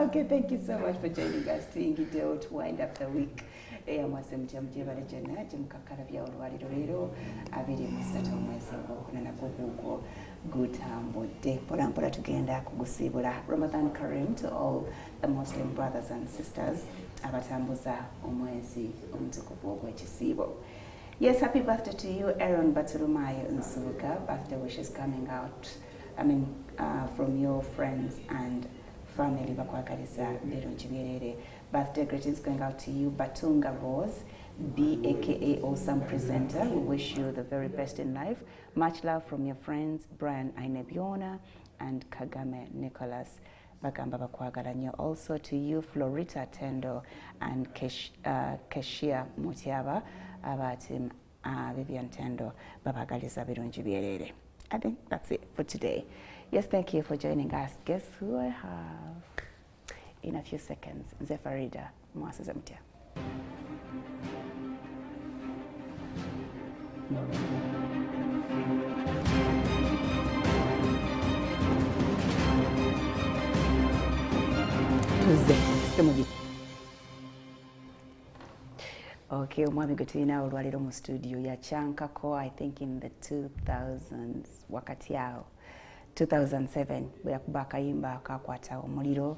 Okay, thank you so much for joining us to wind up the week. Mwsuze Mutya mujebale jena jimukakala bya olwaliro lero abiri musatu omwezi ogwokunana kugugo gutambudde polampola tugenda kugusibula. Ramadan Kareem to all the Muslim brothers and sisters abatambuza omwezi omutukuvu ogw'ekisiibo. Yes, happy birthday to you, Aaron Batulumayo Nsubuga. Birthday wishes coming out, from your friends and family. Birthday greetings going out to you, Batunga Rose, aka Awesome Presenter. We wish you the very best in life. Much love from your friends, Brian Ainebiona and Kagame Nicholas. Bagamba bakwagalanya. Also to you, Florita Tendo and Keshia Mutiaba, abatim Vivian Tendo, babagaliza birungi byerere. I think that's it for today. Yes, thank you for joining us. Guess who I have in a few seconds? Zefarida Mwsuze Mutya. Okay, omwami gwe tulina olwaliro mu studio yachankako, I think in the 2000s, wakati awo 2007 bwe yakuba akayimba akakwata omuliro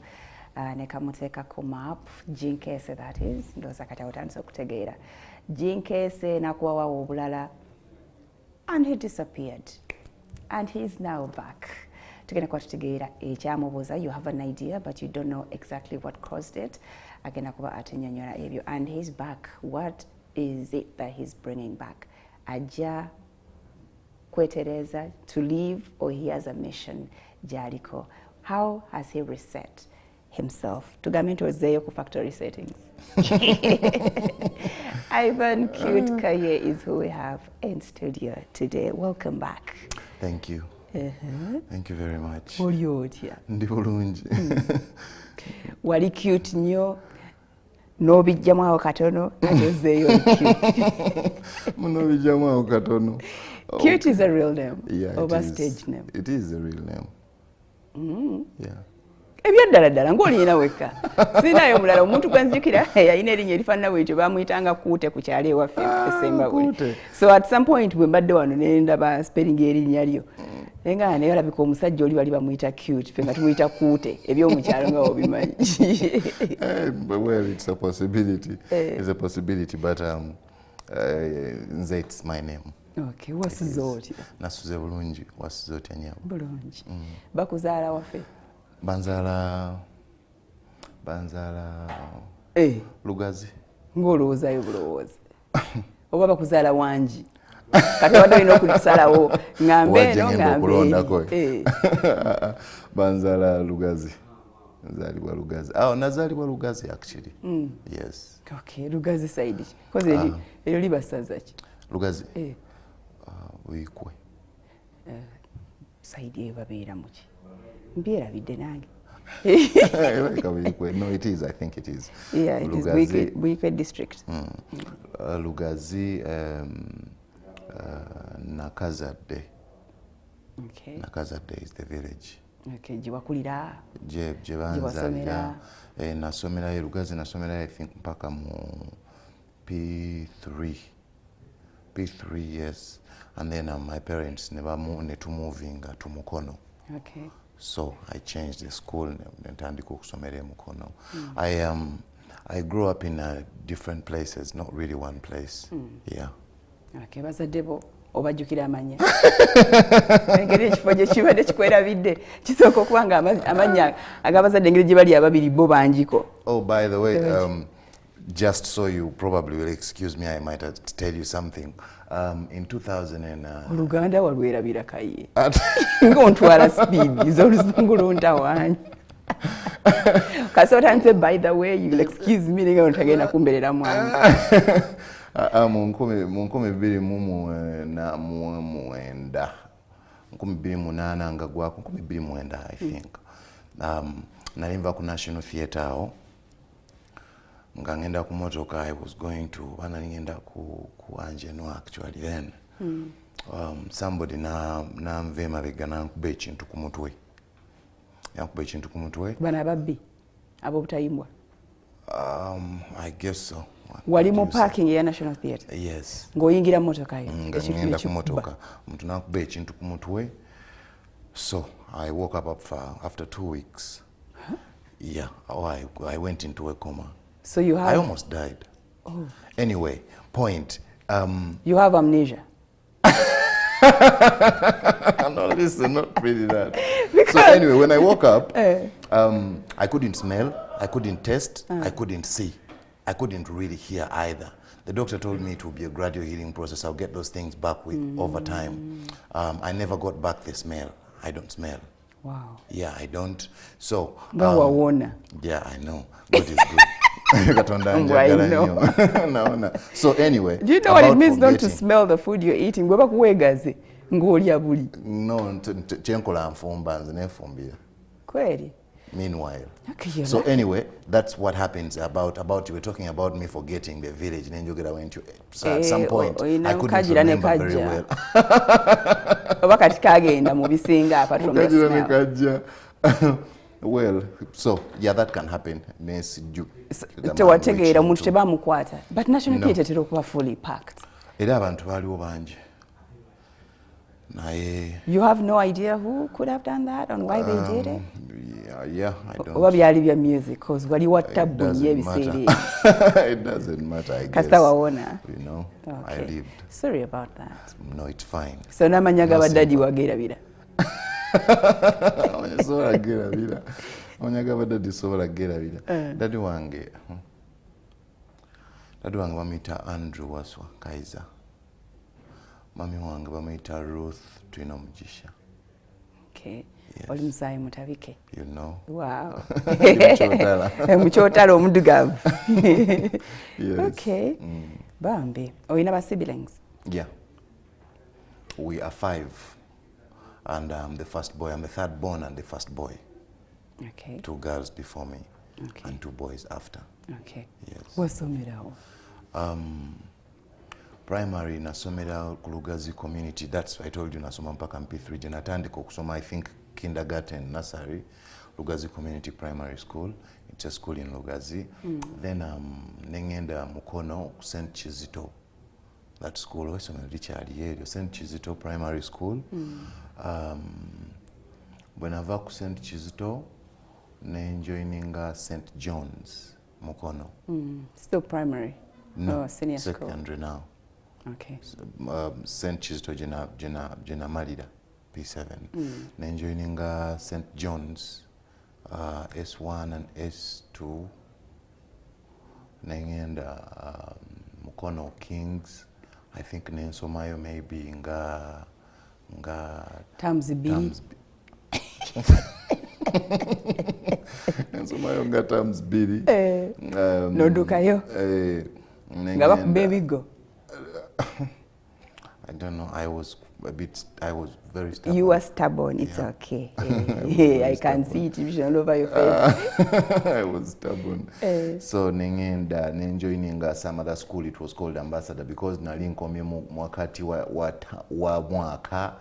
ne kamuteekako map Jinkese, that is ndowooza kati awo tandise okutegeera Jinkese nakuwawawo obulala, and he disappeared and he's now back. Tugenda kuba tutegeera ekyamubuuza. You have an idea but you don't know exactly what caused it. Agenda kuba atunnyonnyola ebyo, and he's back. What is it that he's bringing back? Ajja kwetereza to leave, or he has a mission jaliko? How has he reset himself? Tugambe nti ozzeeyo ku factory settings. Ivan Qute Kaye is who we have in studio today. Welcome back. Thank you. Thank you very much. Oli otya? Ndi bulungi. Wali cute nnyo n'obijjamu awo katono kati ozzeeyo cute. N'obijjamu awo katono. Cute is a real name. Yeah, over stage name. It is a real name. Yeah. Ebyaddala ddala ng'oliyina wekka. Sinayo mulala omuntu gwanzijukira yalina erinnya erifaanana bw'etyo baamuyitanga Qute ku kyalo ewaffe Sembabule. So at some point bwe mbadde wano ne ndaba spelling erinnya lyo. Nga naye olabika omusajja oli bali bamuyita Cute, ffe nga tumuyita Qute, ebyomukyalo nga obimanyi. Well, it's a possibility. It's a possibility, but nze it's my name. Okay, wasuze otya? Nasuze bulungi, wasuze otya nnyabo? Bulungi. Bakuzaala waffe? Banzaala Lugazi. Ng'olowoozayo bulowoozi. Oba bakuzaala wangi? Kati wadde olina okutusalawo ngambe eno ngambe. Banzaala Lugazi. Nzaalibwa Lugazi. Nazaalibwa Lugazi actually. Yes. Okay, Lugazi side ki? Koze eryo liba ssaza ki? Lugazi. Buikwe. Side eyo babeeramu ki? Mbyerabidde nange. No, it is. I think it is. Yeah, it Lugazi, is Buikwe district. Lugazi, Nakazadde. Okay. Nakazadde is the village. Okay, gyewakulira? Gyebanzalira. Nasomerayo Lugazi, nasomerayo I think mpaka mu P3. P3, yes. And then my parents never moved to moving to Mukono. Okay. So I changed the school and Mukono. I grew up in different places, not really one place. Yeah. Okay, bazadde bo obajjukira amanya. Engeri ekifo gye kibadde kikwerabidde kisooka okuba nga amanya ag'abazadde engeri gye bali ababiri bo bangiko. Oh, by the way, just so you probably will excuse me, I might tell you something. In 2000 and Luganda walwerabira Kaye. Ngontwala speed izoluzungu lontawanyi. Kasota nse by the way, you'll excuse me ninga ontagenda kumberera mwana. Munkumi biri na muenda. Munkumi biri munana nga gwako munkumi biri muenda I think. Nalimva ku National Theatre awo. Nga ngenda ku motoka, I was going to ngenda ku Anjeno actually then. Somebody na mvema mabega nankube ekintu ku mutwe. Yankube ekintu ku mutwe. Bana babbi. ab'obutayimbwa? I guess so. Wali mu parking ya National Theatre? Yes. Ng'oyingira mmotoka yo? Ngenda ku motoka. Omuntu n'akuba ekintu ku mutwe. So I woke up after 2 weeks. Huh? Yeah. I went into a coma. So you have... I almost died. Oh. Anyway, point. You have amnesia? No, listen, not really that. So anyway, when I woke up, I couldn't smell, I couldn't taste, I couldn't see. I couldn't really hear either. The doctor told me it would be a gradual healing process. I'll get those things back over time. I never got back the smell. I don't smell. Wow. Yeah, I don't. So... yeah, I know. God is good. No. So anyway... Do you know what it means not to smell the food you're eating? No, chenkola nfumba nze nefumbira. Kweli? Meanwhile. So anyway, that's what happens about you were talking about me forgetting the village in Enjaga went to. So at some point I couldn't remember very well. Well, so yeah, that can happen. But National Theatre was fully packed. You have no idea who could have done that and why they did it? Yeah, I don't. Music, because what you want to it doesn't matter, I guess. You know, okay. I lived. Sorry about that. No, it's fine. So na manyaga badadi wagera bira. Manyaga badadi sobola gera bira. Daddy wange bamita Andrew Waswa Kaiser. Mami wange bamita Ruth Twino Mujisha. Okay. Oli Mwsuze Mutya. You know. Wow. Muchotalo omudugavu. Yes. Okay. Bambi. Oyina ba siblings? Yeah. We are 5. And I'm the first boy. I'm the third born and the first boy. Okay. 2 girls before me. Okay. And 2 boys after. Okay. Yes. Wasomerawo? Primary nasomera ku Lugazi community. That's why I told you nasoma mpaka MP3. Natandika okusoma I think kindergarten, nursery, Lugazi Community Primary School. It's a school in Lugazi. Then nengenda Mukono St. Kizito. That school also Richard Yali, St. Kizito Primary School. When I work St. Kizito, joining St. John's Mukono. Still primary? No, senior secondary school. now. Okay. St. Kizito Jena Malida, P7. Joining St. John's, S1 and S2. And Mukono Kings. I think Nensomayo maybe nga Tamsibiri. Nensomayo nga Tamsibiri. Nodukayo. Nga baby go. I don't know. I was very stubborn. You were stubborn. It's okay. I can see it all over your face. I was stubborn. So nengenda joining some other school. It was called Ambassador because nalinkomye mwakati wa mwaka.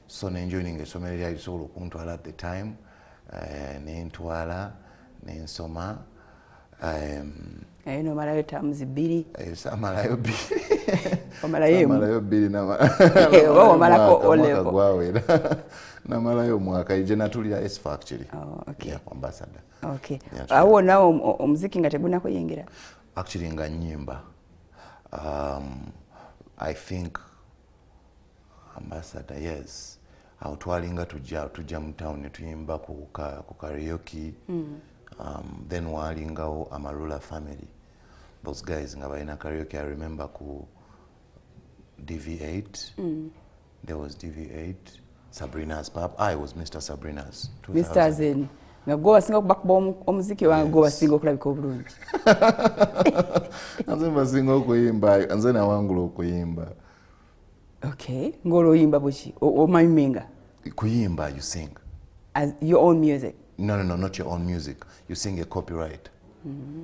So joining a somewhere I saw kuntwala at the time. Nentwala nensoma. No malayo Tamsibiri. Samalayo biri. Samalayo biri na malako olevo. Na malayo mwaka ije natulira S4 actually. Oh, okay. Yeah, Ambassador. Okay. Awo nawo omuziki nga teguna yingira. Actually nga nyimba. I think Ambassador, yes. Autwalinga tujja mu town tuyimba ku karaoke. Then walingawo Amarula family. Those guys nga balina karaoke. I remember ku DV8. There was DV8. Sabrina's pub. I was Mr. Sabrina's. Mr. Zen. Nga go basinga kubakuba omuziki wange go basinga okulabika obulungi. Nze basinga okuyimba, nze nawangula okuyimba. Okay. Ngolo oyimba buki? Omayimenga? Kuyimba, you sing. As your own music? No, not your own music. You sing a copyright.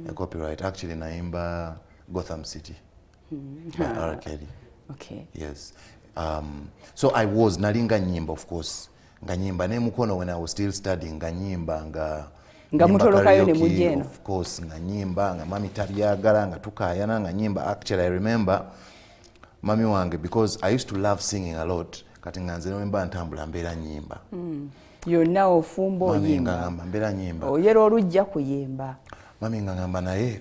A copyright. Actually, naimba Gotham City by R. Kelly. Okay. Yes. So I was nalinga nyimba, of course. Nga nyimba ne Mukono when I was still studying nga nyimba nga nga mutolokayo ne mujeno of course nga nyimba nga mami tabyagala nga tukayana nga nyimba. Actually I remember mami wange, because I used to love singing a lot, kati nga nze nemba ntambula mbeera nyimba yonna ofumbo oyimba mami ngamba mbeera nyimba oyera olujja kuyimba mami ngamba naye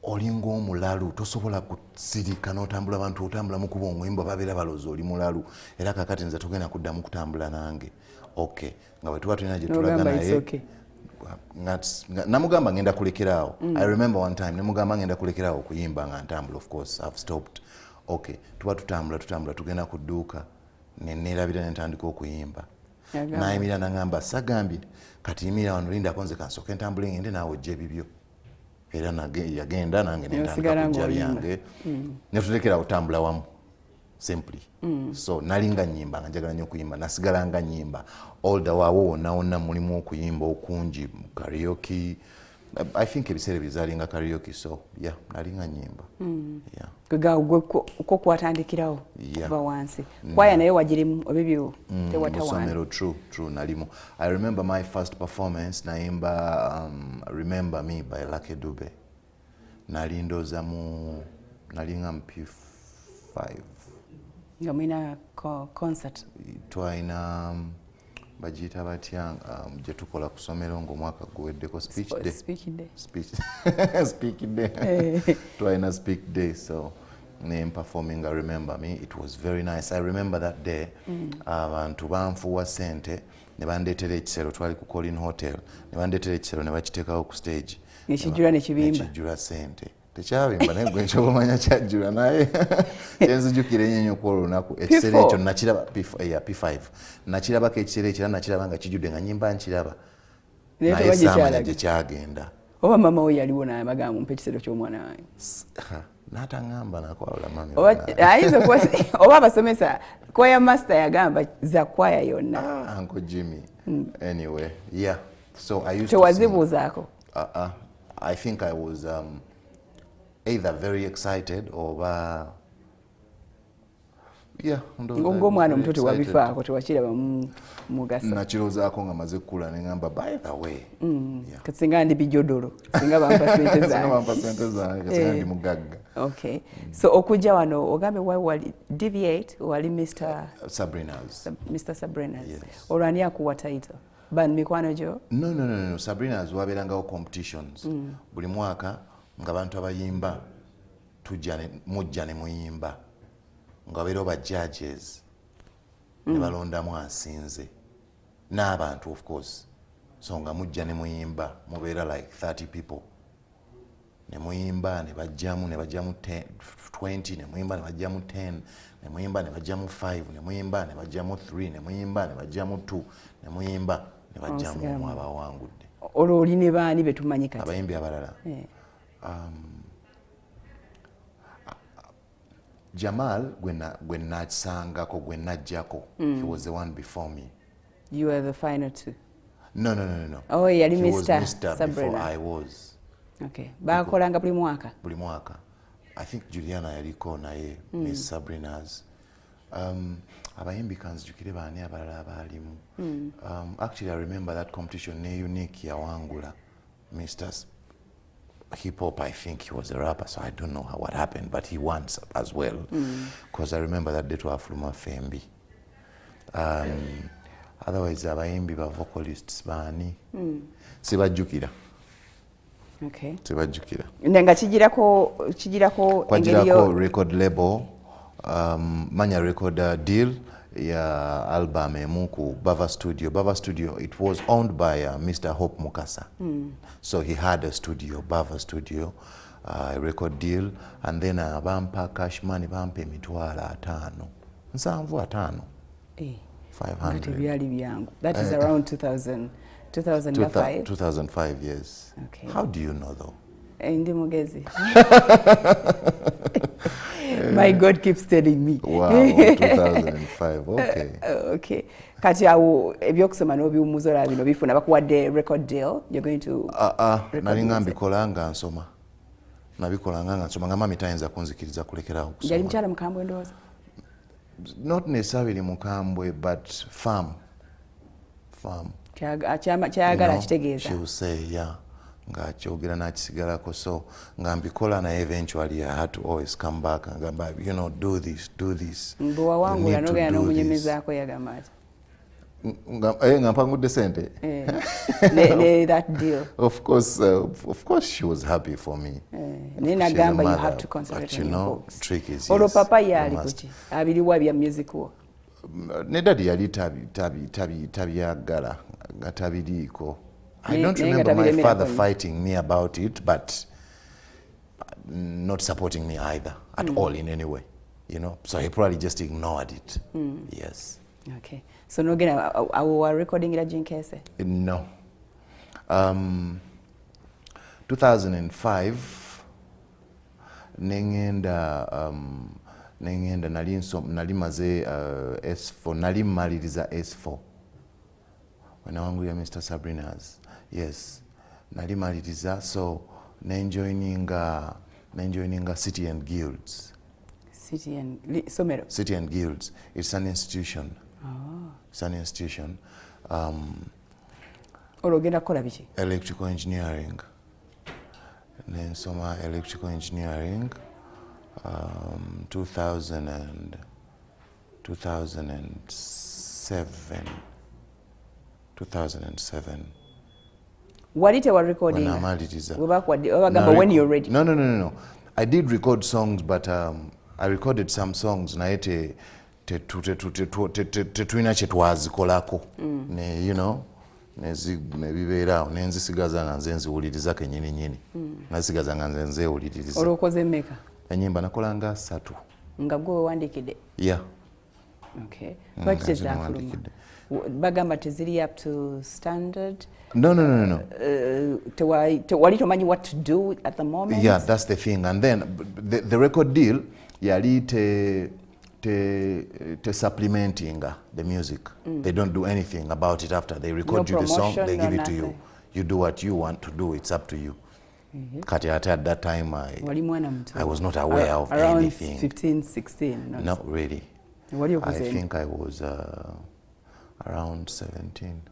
olinga omulalu tosobola kusirika n'otambula abantu otambula mu kuba omuyimba babeera baloza oli mulalu era kakati nze tugenda kuddamu kutambula nange. Okay, nga bwe tuba tulina gye tulaga naye namugamba ngenda kulekeraawo. I remember one time nemugamba ngenda kulekeraawo okuyimba nga ntambula. Of course I've stopped. Okay, tuba tutambula tugenda ku dduuka neerabira ne ntandika okuyimba. Nayimira nangamba sagambye kati yimira wano lindako nze kansooke ntambule ngende naawe ojja ebibyo. Era yagenda nange nentandika kujja byange ne tulekera okutambula wamu simply. So nalinga nyimba nga njagala nnyo okuyimba, nasigala nga nyimba older waawo wonna mulimu okuyimba okungi karaoke. I think ebiseera bizalinga karaoke, so yeah nalinga nyimba. Yeah kwe kwatandikirawo kuva wansi kwaya naye wagirimu obibyo tewatawana. True nalimu. I remember my first performance naimba Remember Me by Lucky Dube. Nalindoza mu nalinga P5 nga mwina concert twaina bajita batya gye tukola ku ssomero ng'omwaka guweddeko speech day twaina speak day, so name performing Remember Me. It was very nice. I remember that day abantu banfuwa sente ne bandeetera ekisero, twali ku Colin Hotel ne bandeetera ekisero ne bakiteekawo ku stage nekijjula nekibimba sente tekyabimba naye gwe nkyobamanya kyajjula naye kyenzijukira ennyo okwolwo olunaku ekiseera ekyo nakiraba P5 nakirabako ekiseera ekyo era nakiraba nga kijjudde nga nyimba nkiraba naye saamanya gye kyagenda. Oba mama we yaliwo n'abagamba mumpe ekiseera ky'omwana wange n'ataŋŋamba nakwawula mami ayinza oba abasomesa kwaya master yagamba za kwaya yonna. Uncle Jimmy. Anyway, yeah, so I used tewazibuuzaako? I think I was either very excited or ng'omwana omuto tewabifaako tewakiraba mugasa. Nakirozaako nga maze kukula ne ngamba by the way kati singa ndi bijodolo singa bampa sente zange kati ndi mugagga. Okay, so okujja wano ogambe wali deviate wali Mr. Sabrina's. Olwani akuwa title ban mikwano gyo? No, Sabrina's wabeerangawo competitions buli mwaka nga abantu abayimba mujja ne muyimba nga wabeerawo ba judges ne balondamu asinze n'abantu of course, so nga mujja ne muyimba mubeera like 30 people ne muyimba ne bajjamu 20 ne muyimba ne bajjamu 10 ne muyimba ne bajjamu 5 ne muyimba ne bajjamu 3 ne muyimba ne bajjamu 2 ne muyimba ne bajjamu abawangudde. Olwo oli ne baani betumanyi kati abayimbi abalala? Jamal gwe nasangako gwe najjako he was the one before me. You were the final two? No. Oh, yali he was Mr. before I was. Okay, bakolanga buli mwaka? I think Juliana yaliko naye Miss Sabrina's. Abayimbi kanzijukire baani abalala abaalimu. Actually I remember that competition ne Unique yawangula Mr. Hip hop. I think he was a rapper, so I don't know what happened, but he won as well because I remember that day to Afluma Fembi. Otherwise abayimbi ba vocalists baani sibajjukira. Okay, sibajjukira nga kijirako kwajirako record label manya record deal ya album emu ku Bava Studio. It was owned by Mr. Hope Mukasa. So he had a studio, Bava Studio, record deal, and then bampa cash money bampa emitwalo 5 500. That is around 2005. 2005, yes. Okay. How do you know though? Ndi mugezi. My God keeps telling me. Wow, 2005. Okay. Okay. Kati awo ebyokusoma n'obiwummuza bino bifuna bakuwadde record deal. You're going to nalinga mbikolanga nsoma. Nabikolanga nga nsoma nga mami tayinza kunzikiriza kulekerawo kusoma. Yali mukyala mukambwe ndowooza? Not necessarily mukambwe, but farm. kyayagala kitegeeza. She will say, yeah, nga kyogera n'akisigalako. So nga mbikola naye eventually I had to always come back and go back, you know, do this. Bwe wawangula n'ogenda n'omunyemezaako yagamba ati. Nga mpangudde sente. That deal. Of course she was happy for me. Naye nagamba you have to concentrate on your books. Trick is, olwo papa yali kuki abiriwa bya music wo? Ne daddy yali tabyagala nga tabiriiko. I don't remember my father fighting me about it, but not supporting me either at all in any way, you know. So he probably just ignored it. Yes. Okay. So no again, I was recording it at Jinkese? No. 2005 nengenda nalimaze S4 nalimaliriza S4 when I Mr. Sabrina's. Yes, nalimaliriza, so nenjoining City and Guilds. City and Guilds. It's an institution. Oh. It's an institution. Electrical engineering. Nensoma electrical engineering. 2007. 2007. What did you record? When you're ready. No. I did record songs, but I recorded some songs. Naete tetuina kyetwazikolako. You know, nebibeera nenzisigaza nga nze nziwuliriza kennyini. Nazisigaza nga nze nzeewuliriza. Olwokoze mmeka? Ennyimba nakolanga 3. Nga gwe wandikidde? Yeah. Okay. Lwaki tezaafuluma? Bagamba teziri up to standard? No. Wali tomanyi what to do at the moment? Yeah, that's the thing. And then the record deal yali te supplementing the music. They don't do anything about it after they record you the song, they give it to you. You do what you want to do, it's up to you. Kati at that time I was not aware of anything. Around 15, 16? Not really. What do you I think I was around 17.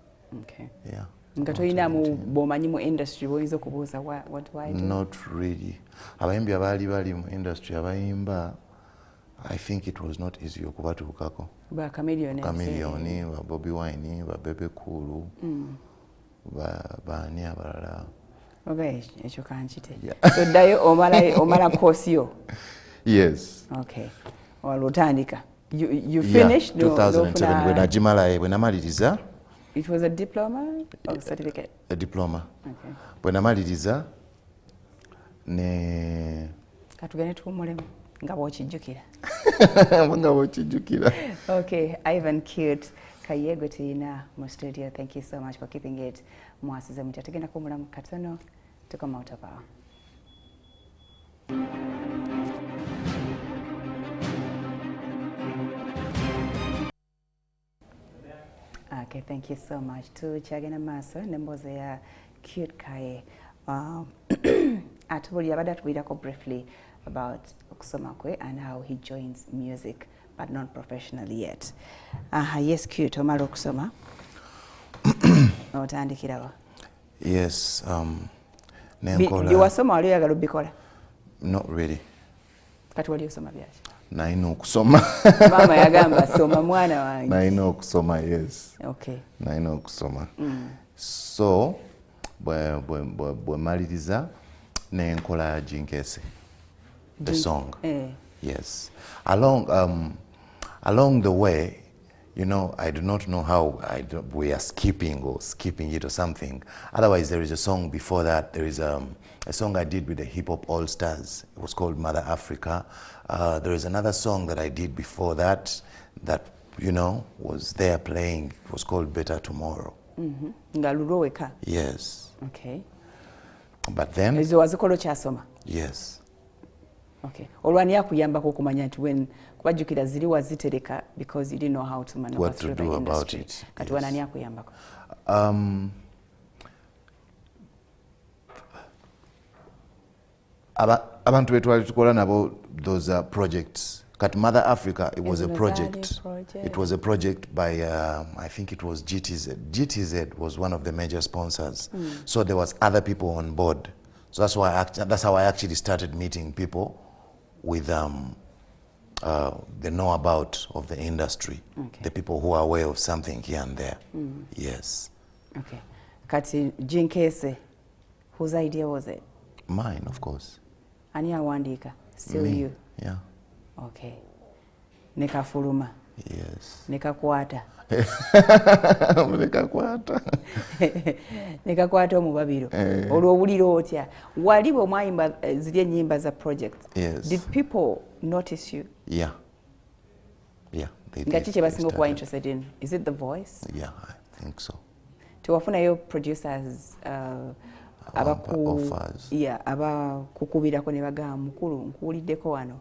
Okay. Yeah. Ngatoyina bomanyi mu industry boyinza okubuuza what do I do? Not really. Abayimbi abali bali mu industry abayimba, I think it was not easy okubatuukako. Ba Chameleone, ba Bobby Wine, ba Bebe Cool, ba ani abalala. Okay, ekyo kanchite. So ddayo omala course yo? Yes. Okay. Olutandika. You finished? Yeah, 2007 when najimala when namaliriza. It was a diploma or certificate? A diploma. Okay. When namaliriza ne katugende tukumulemu nga bw'okijjukira. Nga bw'okijjukira. Okay, Ivan Qute Kaye gwe tulina mu studio. Thank you so much for keeping it. Mwsuze Mutya tugenda kumulamu katono to come out of our. Okay, thank you so much. Tukyagenda maaso n'emboozi ya Qute Kaye. Atubulira abadde atubulirako briefly about okusoma kwe and how he joins music but not professionally yet. Yes, Qute, omala okusoma otandikirawa? Yes. Byewasoma wali oyagala obikola? Not really. Kati wali osoma byaki? Nalina okusoma. Mama yagamba soma mwana wange. Nalina okusoma, yes. Okay. Nalina okusoma. So bwe maliriza nenkola Jinkese, the song. Yes. Along the way, you know, I do not know how we are skipping it or something. Otherwise, there is a song before that. There is a song I did with the Hip Hop All Stars. It was called Mother Africa. There is another song that I did before that, you know, was there playing. It was called Better Tomorrow. Ngaluloweka. Yes. Okay. But then. Ezo wazikolo kyasoma. Yes. Okay. Olwani yakuyambako okumanya nti when kubajjukira ziri wazitereka because you didn't know how to maneuver what to do about it. Kati wanani yakuyambako? Abantu betwali tukola nabo those projects Kati Mother Africa, it was a project. It was a project by, I think it was GTZ. GTZ was one of the major sponsors. So there was other people on board. So that's how I actually started meeting people with the know-about of the industry. The people who are aware of something here and there. Yes. Okay. Kati Qute Kaye, whose idea was it? Mine, of course. Ani awandika? Still Me. you? Yeah. Okay. Nekafuluma? Yes. Nekakwata? Nekakwata. Nekakwata omubabiro. Olw'owulira otya. Wali bwe mwayimba ziri ennyimba za projects. Yes. Did people notice you? Yeah. Yeah. Nga kiki kye basinga okuba interested in? Is it the voice? Yeah, I think so. Tewafunayo producers abakukubirako ne bagamba mukulu nkuwuliddeko wano.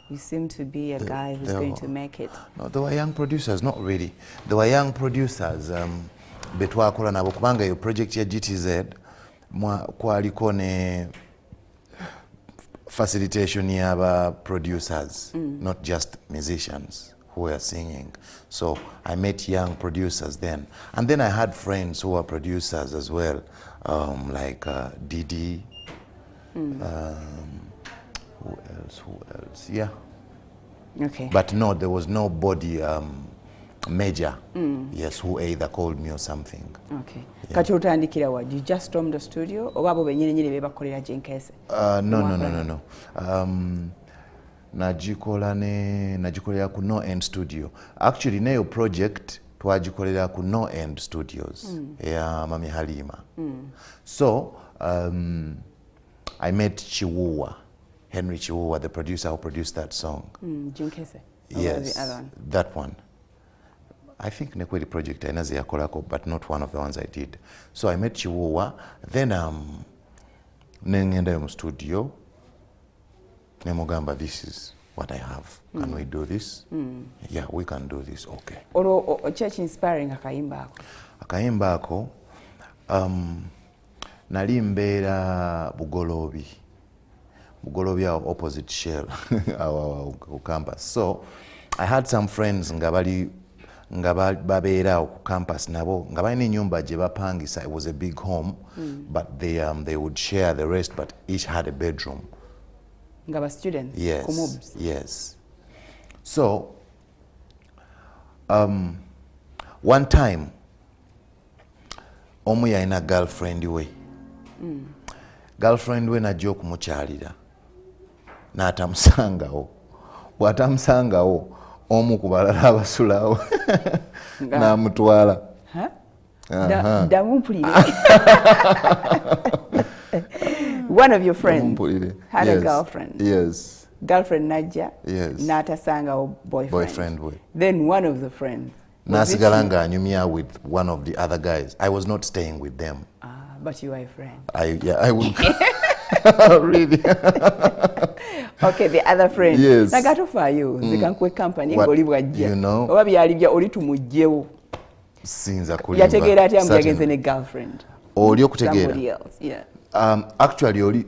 You seem to be a guy who's going to make it. No, there were young producers, not really. There were young producers betwakola nabo kubanga yo project ya GTZ kwaliko ne facilitation ya producers, not just musicians who were singing. So I met young producers then. And then I had friends who were producers as well, like Didi. Who else? Yeah. Okay. But no, there was nobody major, yes, who either called me or something. Okay. Yeah. Kati otandikira wa? You just stormed the studio? Oba abo benyini nyini bebakolera Qute Kaye? No. Nagikolera ku No End Studio. Actually, neyo project twagikolera ku No End Studios. Ya Mami Halima. So, I met Chiwuwa. Henry Chiwuwa, the producer who produced that song. Qute Kaye? Yes, the other one? that one. I think nekweli project inaze yakolako, but not one of the ones I did. So I met Chiwuwa, then nengenda mu studio, nemugamba, this is what I have. Can we do this? Yeah, we can do this. Okay. Olo church inspiring akayimba ako? Akayimba ako, nali mbeera Bugolobi opposite Shell, our campus. So I had some friends nga babeera ku campus nabo nga balina ennyumba gye bapangisa. It was a big home, but they would share the rest, but each had a bedroom. Nga ba students? Yes. Kumubs. Yes. So one time omu yalina girlfriend we. Girlfriend we najja okumukyalira n'atamusangawo. Bw'atamusangawo omu ku balala abasulawo n'amutwala. Damumpulire. One of your friends had a girlfriend. Yes. Girlfriend najja. Yes. N'atasangawo boyfriend. we. Then one of the friends. N'asigala nga anyumya with one of the other guys. I was not staying with them. But you are a friend. I would. Really? Okay, the other friend. Yes. Nagato for you. Zikankwe company ngoli bwajja. You know. Oba byali bya oli tumujjewo. Sinza kulimba. Yategeera ati amugeze ne girlfriend. Oli okutegeera. Somebody else. Yeah. Actually oli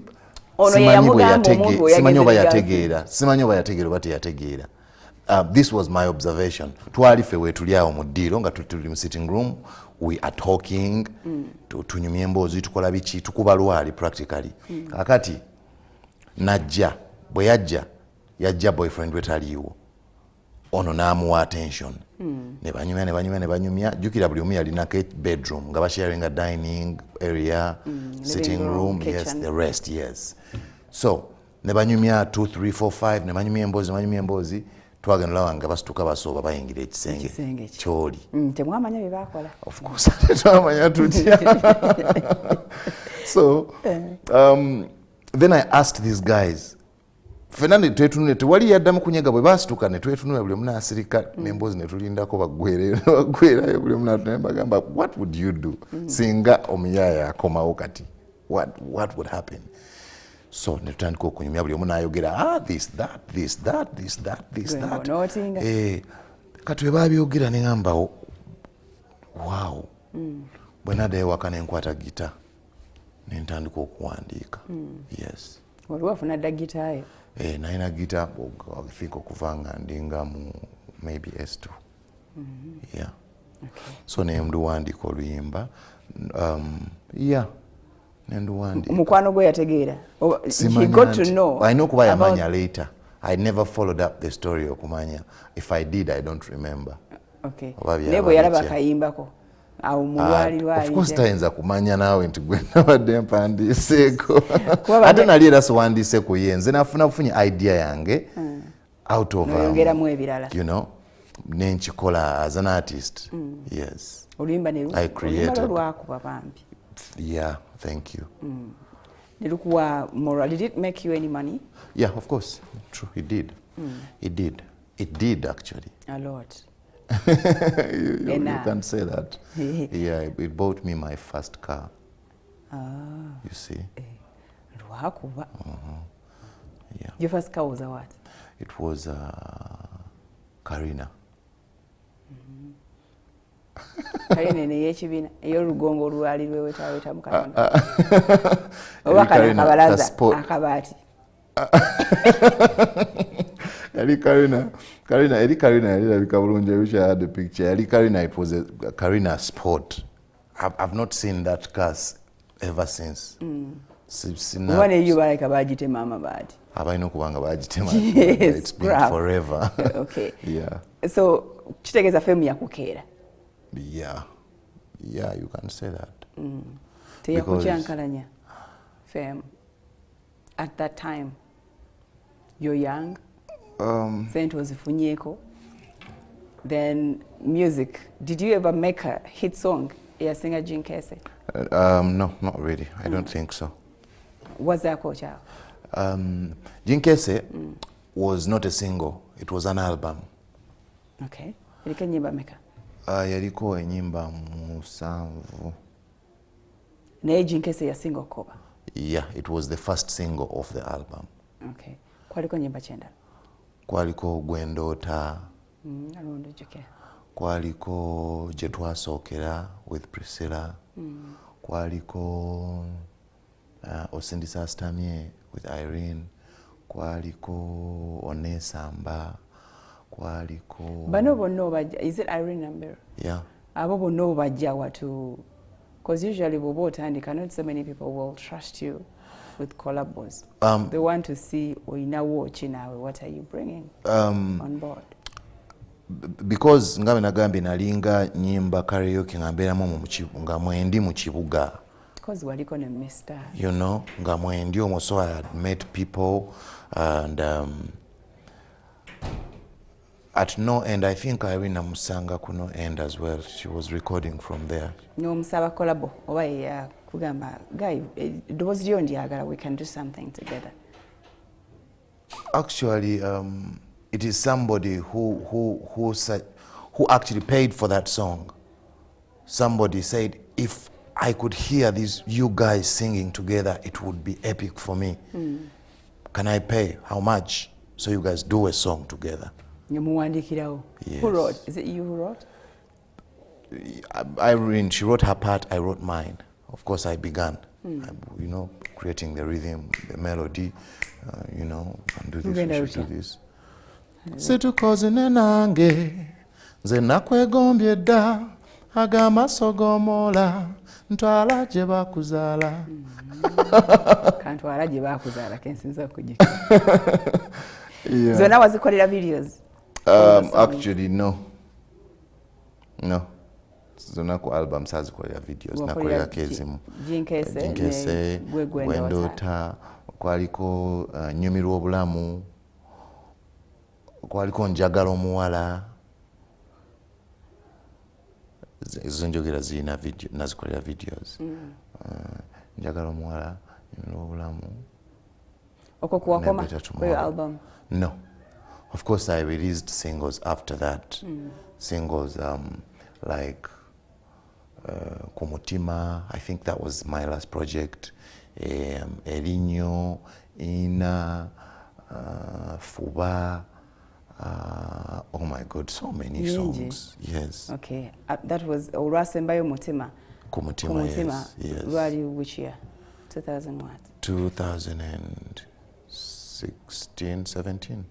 ono yamugamba omuntu simanyi oba yategeera. Simanyi oba yategeera oba teyategeera. This was my observation. Twali fe we tuli awo mu ddiiro nga tuli mu sitting room. We are talking, tunyumya emboozi, tukola biki, tukuba lwali practically. Kakati najja, bwe yajja boyfriend we taliiwo. Ono n'amuwa attention. Ne banyumya. Jjukira buli omu yalinako bedroom nga basharing a dining area, sitting room, yes, the rest, yes. So ne banyumya 2, 3, 4, 5, ne banyumya emboozi. Twagenda lawanga basituka basooba bayingira ekisenge kyoli. Temwamanya bye bakola? Of course, twamanya tutya. So, then I asked these guys, Fernande twetunule tewali yaddamu kunyega bwe basituka ne twetunula buli omu n'asirika n'emboozi ne tulindako baggweerayo buli omu n'atunula bagamba, what would you do singa omuyaaya akomawo kati? What would happen? So netutandika okunyumya buli omu n'ayogera this that. Kati we babyogera ne ngamba wow. Bwe naddayo waka ne nkwata gita ne ntandika okuwandiika. Yes. waliwo afuna dda gitaayo? Nalina gita okufiika okuva nga ndinga mu maybe S2. Yeah. Okay. So nenduwandiika oluyimba. Yeah. Nenduwandiika. Mukwano gwe yategeera? He got to know. I know kuba yamanya later. I never followed up the story okumanya. If I did, I don't remember. Okay. Naye bwe yalaba akayimbako awo mulwalirwali. Of course tayinza kumanya naawe nti gwe nabadde mpandiiseeko. Ate nali era siwandiise ku ye, nze nafuna kufunya idea yange out of noyongeramu ebirala. You know, nenkikola as an artist. Yes. Oluyimba I created. lwakuba bambi. Yeah, thank you. Nelukuwa moral. Did it make you any money? Yeah, of course. True, it did. It did. It did actually. A lot. you can say that. Yeah, it bought me my first car. You see. Lwakuba. Yeah. Your first car was a what? It was Karina. Karina ne yekibina ey'olugongo olwali lwewetaweta mu Katonda. Oba kana kabalaza akabaati. Yali Karina yali labika bulungi. I wish I had the picture. Yali Karina, it was a Karina Sport. I've not seen that car ever since. One you like abagitema amabaati. Abalina okubanga bagitema. Yes, it's been forever. Okay. Yeah. So kitegeeza femu yakukeera. Yeah, you can say that. Teyakukyankalanya fame at that time. You're young. Sente ozifunyeeko. Then music. Did you ever make a hit song? Singer Qute Kaye? No, not really. I don't think so. Was that coach out? Qute Kaye was not a single. It was an album. Okay. Eriko ennyimba meka? Yaliko enyimba 7. Naye Qute Kaye yasinga okuba? Yeah, it was the first single of the album. Okay. Kwaliko nyimba kyenda? Kwaliko Gwendoota. Alondojoke. Kwaliko Gye Twasookera with Priscilla. Kwaliko Osindisa Asitamye with Irene. Kwaliko Oneesamba. Kwaliko. Bano bonna is it Irene number? Yeah. Abo bonna obajja watu. Because usually bw'oba otandika, not so many people will trust you with collabos. They want to see oyinawo ki naawe, what are you bringing on board? Because nga nagambye nalinga nyimba karaoke nga mbeeramu nga mwendi mu kibuga. Because waliko ne Mr. You know, nga mwendi omwo, so I had met people and at no end, I think Irene Musanga could no end as well. She was recording from there. No musaba collabo oba ya kugamba guy does lyo njagala we can do something together. Actually, it is somebody who actually paid for that song. Somebody said, if I could hear these you guys singing together, it would be epic for me. Can I pay? How much? So you guys do a song together. Yes. Who wrote? Is it you who wrote? Irene, she wrote her part, I wrote mine. Of course, I began, you know, creating the rhythm, the melody, you know, and do this, we should do this. Situkozine nange, nze nakwegombye dda, agamaso g'omwola, ntwala gye bakuzaala. Kantwala gye bakuzaala kensinza okujja. Zonna wazikolera videos? Actually, no. Zonna ku album sazikolera videos. Nakolera kezimu. Qute Kaye, Gwendoota, kwaliko Nyumirwa obulamu, kwaliko Njagala omuwala. Ezo njogera zirina video, nazikolera videos. Njagala omuwala, Nyumirwa obulamu. Okwo kuwakoma kweyo album? No. Of course, I released singles after that. Singles like Kumutima, I think that was my last project. Elinyo, Ina, Fuba. Oh my God, so many songs. Yes. Okay. That was Olwasembayo Mutima. Kumutima, yes. Yes. Which year? 2000 what? 2000 and 16, 17.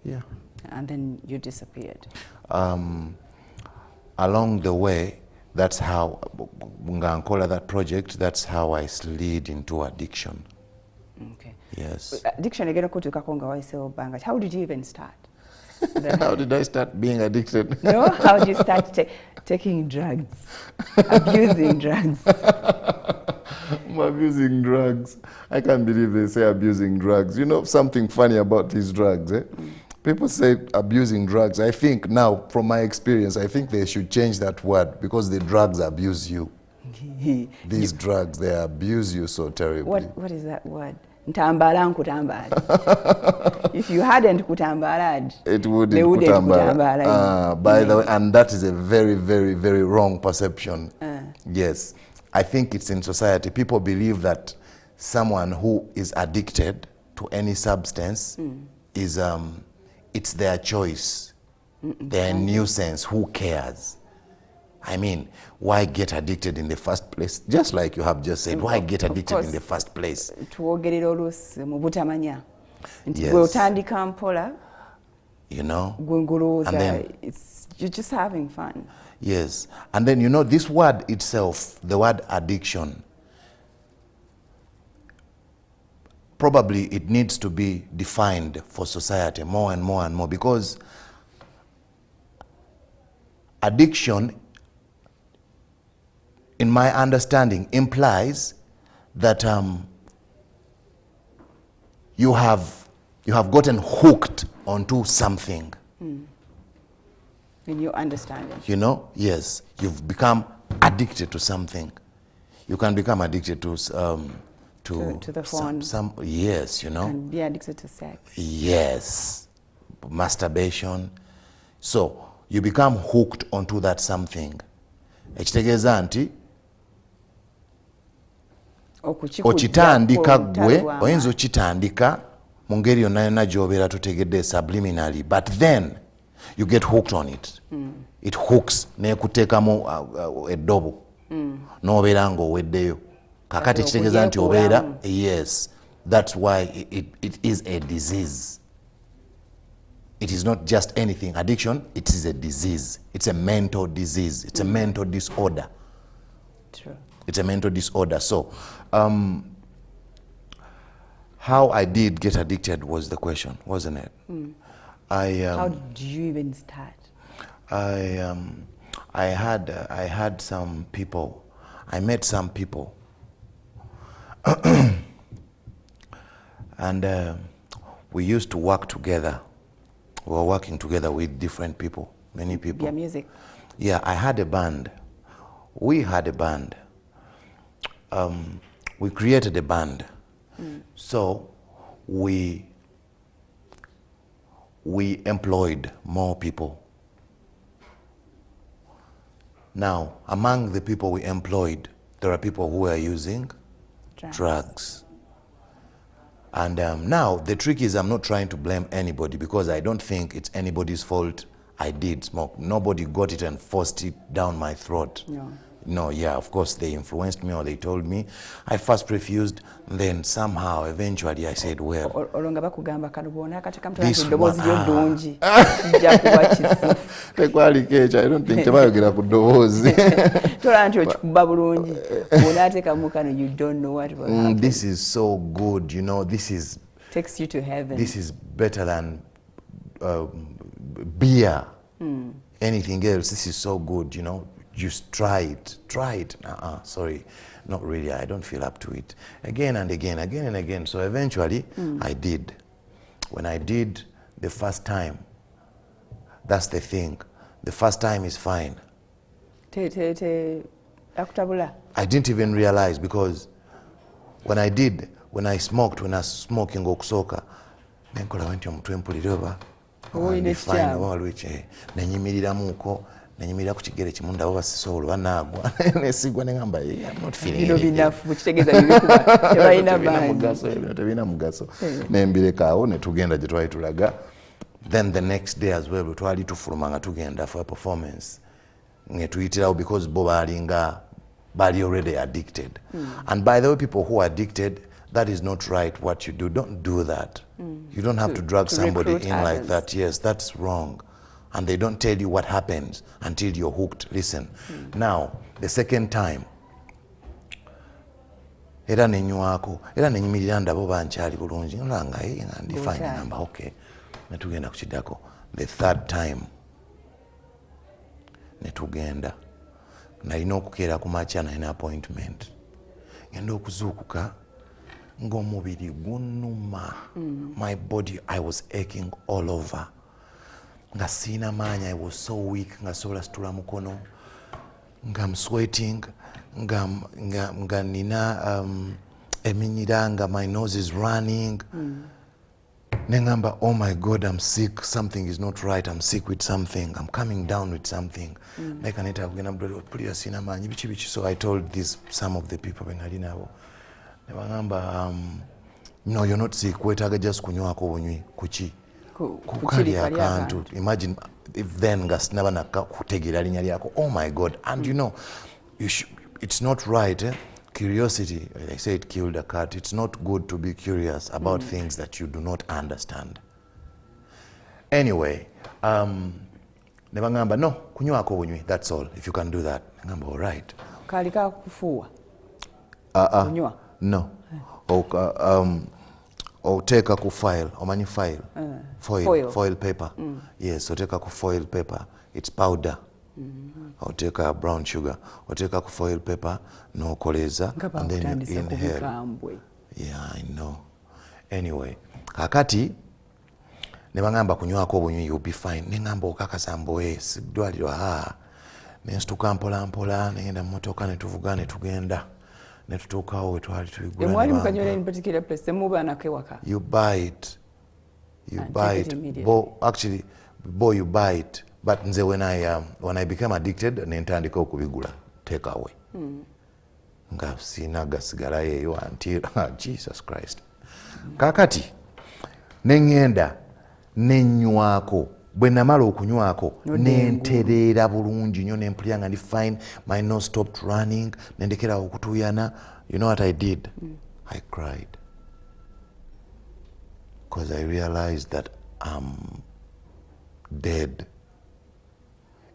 Yeah. And then you disappeared. Along the way, that's how, Ngankola, that project, that's how I slid into addiction. Okay. Yes. Addiction again, how did you even start? How did I start being addicted? No, how did you start taking drugs, abusing drugs? I'm abusing drugs. I can't believe they say abusing drugs. You know something funny about these drugs, eh? People say abusing drugs. I think now, from my experience, I think they should change that word because the drugs abuse you. These drugs, they abuse you so terribly. What is that word? Ntambala nkutambala. If you hadn't kutambalad, it wouldn't kutambala. By the way, and that is a very, very, very wrong perception. Yes. I think it's in society. People believe that someone who is addicted to any substance is, it's their choice. They're a nuisance. Who cares? I mean, why get addicted in the first place? Just like you have just said, why get addicted in the first place? Yes. You know, and then, you're just having fun. Yes. And then, you know, this word itself, the word addiction, probably it needs to be defined for society more and more and more, because addiction, in my understanding, implies that you have gotten hooked onto something. In your understanding. You know, yes, you've become addicted to something. You can become addicted to the phone. Yes, you know. And be addicted to sex. Yes, masturbation. So you become hooked onto that something. Ekitegeeza nti okitandika gwe, oyinza okitandika mu ngeri yonna yonna gy'obeera totegedde subliminally, but then you get hooked on it. It hooks, nekuteekamu eddobo. N'obeera ng'oweddeyo. Kakati ekitegeeza nti obeera, yes, that's why it is a disease. It is not just anything. Addiction, it is a disease. It's a mental disease. It's a mental disorder. True. It's a mental disorder. So, how I did get addicted was the question, wasn't it? How did you even start? I had some people. I met some people, and we used to work together. We were working together with different people, many people. Yeah, music. Yeah, I had a band. We had a band. We created a band. So we employed more people. Now, among the people we employed, there are people who are using drugs. And now, the trick is I'm not trying to blame anybody, because I don't think it's anybody's fault I did smoke. Nobody got it and forced it down my throat. No. No, yeah, of course they influenced me or they told me. I first refused, then somehow, eventually I said, well, this one, I don't think you don't know what will happen. This is so good, you know, this is... Takes you to heaven. This is better than beer, anything else. This is so good, you know. Just try it. Sorry, not really. I don't feel up to it. Again and again, again and again. So eventually, I did. When I did the first time, that's the thing. The first time is fine. I didn't even realize, because when I smoked, when I was smoking okusoka, nenkola wenti omutwe mpulira nenyimira ku kigere kimu ndabo basisoolo banaagwa nesigwa nengamba I'm not feeling tebina mugaso nembirekawo netugenda gye twali tulaga. Then the next day as well twali tufuluma nga tugenda for a performance ngetuyitirawo, because bo bali already addicted. And by the way, people who are addicted, that is not right what you do. Don't do that. You don't have to drag somebody in like that. Yes, that's wrong. And they don't tell you what happens until you're hooked. Listen. Now, the second time, era nenywako, era nenyimirira ndabo bankyali bulungi, nolanga nga ndi fine namba, okay. Netugenda kukiddako. The third time, netugenda. Nalina okukeera ku makya nalina appointment. Ngenda okuzuukuka ng'omubiri gunnuma. My body, I was aching all over. Nga sina maanyi, I was so weak, nga sobola situla mukono. Nga I'm sweating, nga nina eminyira, nga my nose is running. Nengamba, oh my God, I'm sick, something is not right, I'm sick with something, I'm coming down with something. Nekaneta kugenda please sina maanyi bichi. So I told some of the people when I didn't have. Nebagamba, no, you're not sick, wetaaga just kunywako bunywi kuki. Kukali akantu. Imagine if then sinaba nakutegeera linnya lyako. Oh my God. And you know, it's not right. Curiosity, they say it killed a cat. It's not good to be curious about things that you do not understand. Anyway, nebagamba, no, kunywako bunywi, that's all. If you can do that. Nebagamba, all right. Kalika kufuwa? Kunywa? No. Oteka ku file, omanyi file? Foil paper. Yes, oteka ku foil paper. It's powder. Oteka brown sugar. Oteka ku foil paper, no koleza, and then you inhale. Yeah, I know. Anyway, kakati nebagamba kunywako obunywi, you'll be fine. Nengamba okakasa mboye sidwaliro nenstuka mpola nengenda mmotoka netuvuga netugenda. Netutuukawo wetwali tuligula. Mwali mukanywera in particular place, temuba nakewaka. You buy it. You buy it. Actually, you buy it. But nze when I became addicted, nentandika okubigula. Take away. Nga sina gasigala yeyo until Jesus Christ. Kakati nengenda nenywako. Bwe namala okunywako nentereera bulungi nnyo nempulira nga ndi fine, my nose stopped running, nendekera okutuyana. You know what I did? I cried. Because I realized that I'm dead.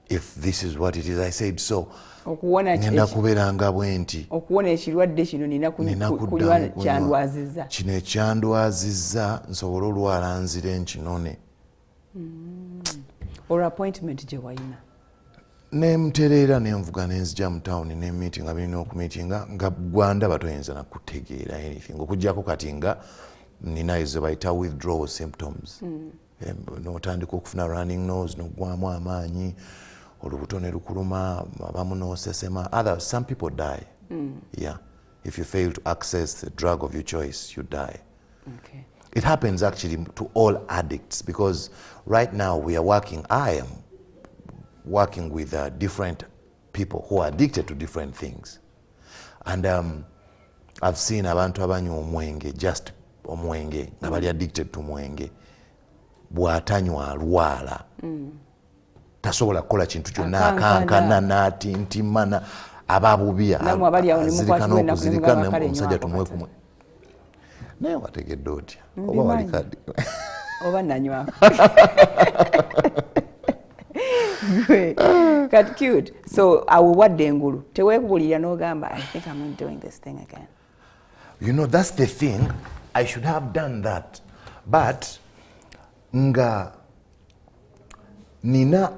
If this is what it is, I said so. Ngenda kubeera nga bwenti. Okuwona ekirwadde kino nina kunywa kyandwazizza. Kino ekyandwazizza nsobole olwala nzire nkinone. Or appointment gye wayina? Nemtereera nenvuga nenzija mu town ne meeting nga birina okumeetinga nga gwanda batoyinza nakutegeera anything. Okujjako kati nga nina ezo bayita withdrawal symptoms. Notandika okufuna running nose, nogwamu amaanyi, olubuto ne lukuluma, abamu nosesema. Some people die. Yeah. If you fail to access the drug of your choice, you die. Okay. It happens actually to all addicts because right now I am working with different people who are addicted to different things. And I've seen abantu abanywa omwenge, just omwenge, nga bali addicted to mwenge. Bw'atanywa alwala. Tasobola kukola kintu kyonna akankana n'atintimana ababubiya. Azirika n'okuzirika omusajja tumuwe kumwe. Naye wategedde otya? Oba wali kadi? Oba nanywako. Kati cute. So awuwadde engulu. Teweekubulira n'ogamba, I think I'm not doing this thing again. You know, that's the thing. I should have done that. But nga nina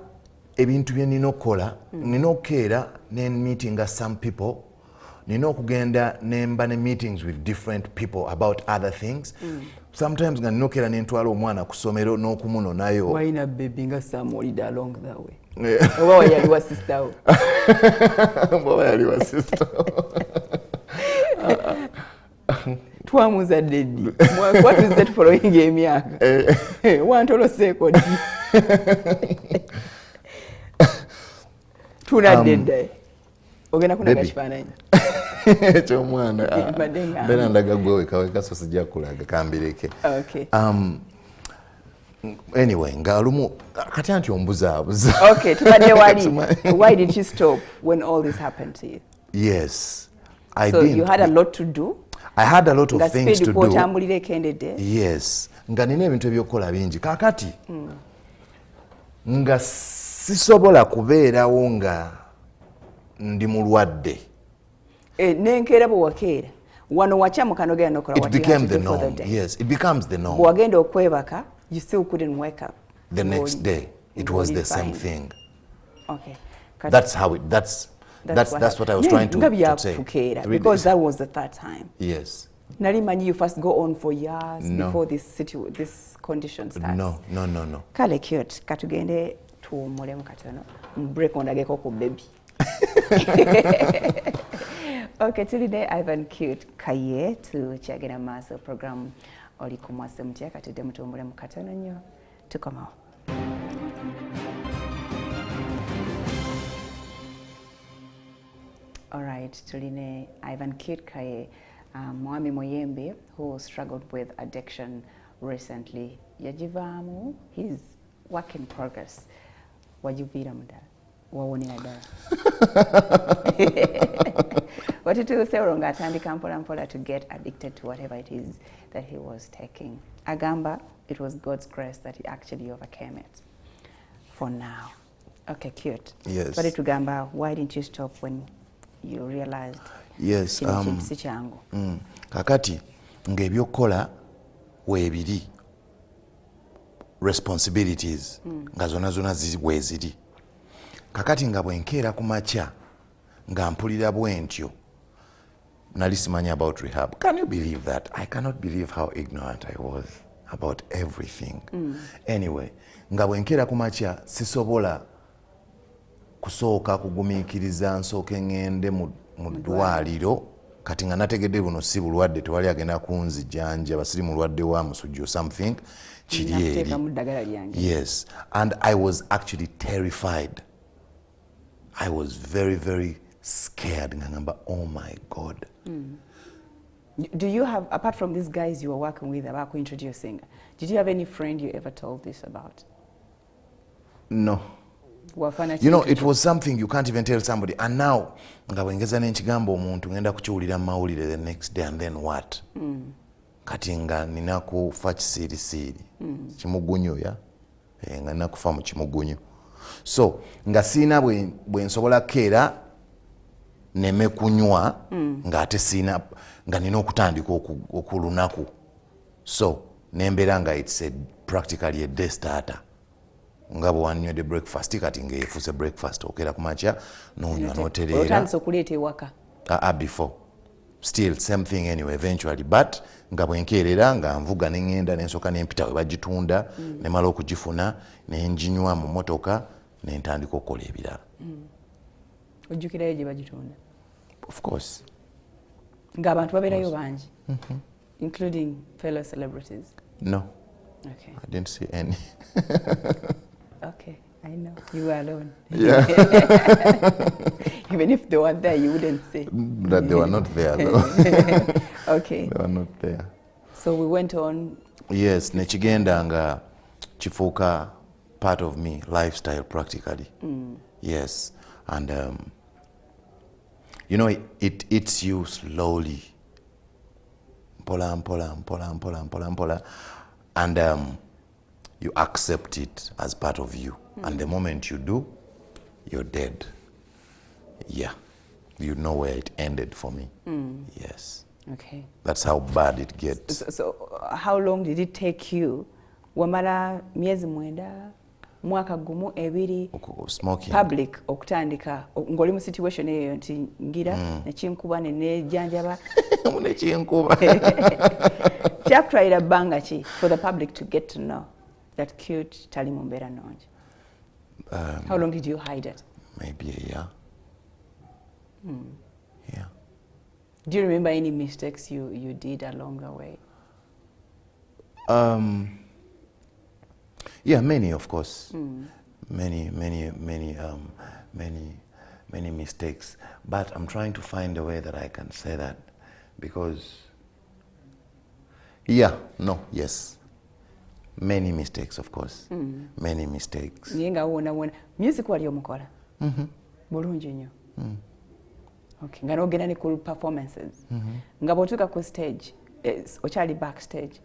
ebintu bye nina okukola, nina okukeera ne meetinga some people, nina okugenda nemba ne meetings with different people about other things. Sometimes nga nina okukeera nentwala omwana ku ssomero n'okumunonayo. Wayina baby nga samulida along that way. Oba yali wa sister wo. Oba yali wa sister. Twamuzadde ddi? What is that following emyaka? Wantoloseeko ddi? Tunadde dda. Ogenda kunaga kifaananyi? Eky'omwana. Mbeera ndaga gwe wekaweka so sijja kulaga kambireke. Okay. Anyway, nga lumu kati anti ombuzaabuza. Okay, tubadde wali. Why did you stop when all this happened to you? Yes. So you had a lot to do? I had a lot of things to do. Yes. Nga nina ebintu ebyokukola bingi. Kakati nga sisobola kubeerawo nga ndi mulwadde. Nenkeera bwe wakeera. Wano wacha mukanogera nokola what you had to do for the day. Yes, it becomes the norm. Bwagenda okwebaka, you still couldn't wake up. The next day, it was the same thing. Okay. That's how it. That's what I was trying to say. Because that was the third time. Yes. Narimanyi you first go on for years before this condition starts. No. Kale cute. Katugende tuwumule mukatono. Break ondageko ku baby. Okay, today Ivan Qute Kaye to Chagina Master program oli ku Mwsuze Mutya katudde mutuwumule mukatono nnyo. Tukomawo. All right, tuline Ivan Qute Kaye, Mwami Moyembe, who struggled with addiction recently. Yajivamu, his work in progress. Wajuvira mudala. Wawonera dala. What did you say wrong? Atandika mpola to get addicted to whatever it is that he was taking. Agamba, it was God's grace that he actually overcame it. For now. Okay, cute. Yes. But Gamba, why didn't you stop when you realized? Yes. Kakati ngebyokola webiri responsibilities nga zona weziri. Kakati nga bwenkeera ku makya nga mpulira bwentyo nali simanyi about rehab. Can you believe that? I cannot believe how ignorant I was about everything. Anyway, nga bwenkeera ku makya sisobola kusooka kugumiikiriza nsooke ngende mu ddwaliro kati nga nategedde buno si bulwadde tewali agenda kunzijanja basiri mulwadde wa musujja something kiri eri. Yes, and I was actually terrified. I was very, very scared. Ngamba, oh my God. Do you have, apart from these guys you were working with about introducing, did you have any friend you ever told this about? No. You know, it was something you can't even tell somebody. And now, nga wengeza n'ekigambo omuntu ngenda kukiwulira mawulire the next day, and then what? Kati nga nina kufa kisirisiri. Kimugunyo ya. Nga nina kufa mu kimugunyo. So, nga sina bwe nsobola keera neme kunywa nga ate sina nga nina okutandika okulunaku. So, nembeera nga it's practically a day starter. Nga bwe wanywedde breakfast kati ng'efuuse breakfast okeera ku makya n'onywa n'otereera. Otandise okuleeta ewaka. Before. Still same thing anyway eventually, but nga bwenkeerera nga nvuga n'engenda n'ensooka n'empita we bagitunda nemala okugifuna n'enjinywa mu motoka n'entandika okukola ebirala. Ojjukirayo gye bagitunda? Of course. Ng'abantu babeerayo bangi, including fellow celebrities? No. Okay. I didn't see any. Okay, I know. You were alone. Yeah. Even if they were there, you wouldn't say. That they were not there, though. Okay. They were not there. So we went on. Yes, nechigenda nga chifuka part of me, lifestyle practically. Yes, and you know, it eats you slowly. Mpola. And you accept it as part of you. And the moment you do, you're dead. Yeah. You know where it ended for me. Yes. Okay. That's how bad it gets. So how long did it take you? Wamala miezi mwenda, mwaka gumu, ebiri, smoking. Public okutandika ngoli mu situation eyo nti ngira nekinkuba nejanjaba nekinkuba kyakutwalira bbanga ki for the public to get to know that Qute tali mu mbeera nnungi? How long did you hide it? Maybe a year. Yeah. Do you remember any mistakes you did along the way? Yeah, many, of course. Many mistakes. But I'm trying to find a way that I can say that, because yes. Many mistakes, of course. Many mistakes. Music wali omukola? Bulungi nnyo. Okay, nga n'ogenda ne ku performances. Nga bw'otuuka ku stage, okyali backstage.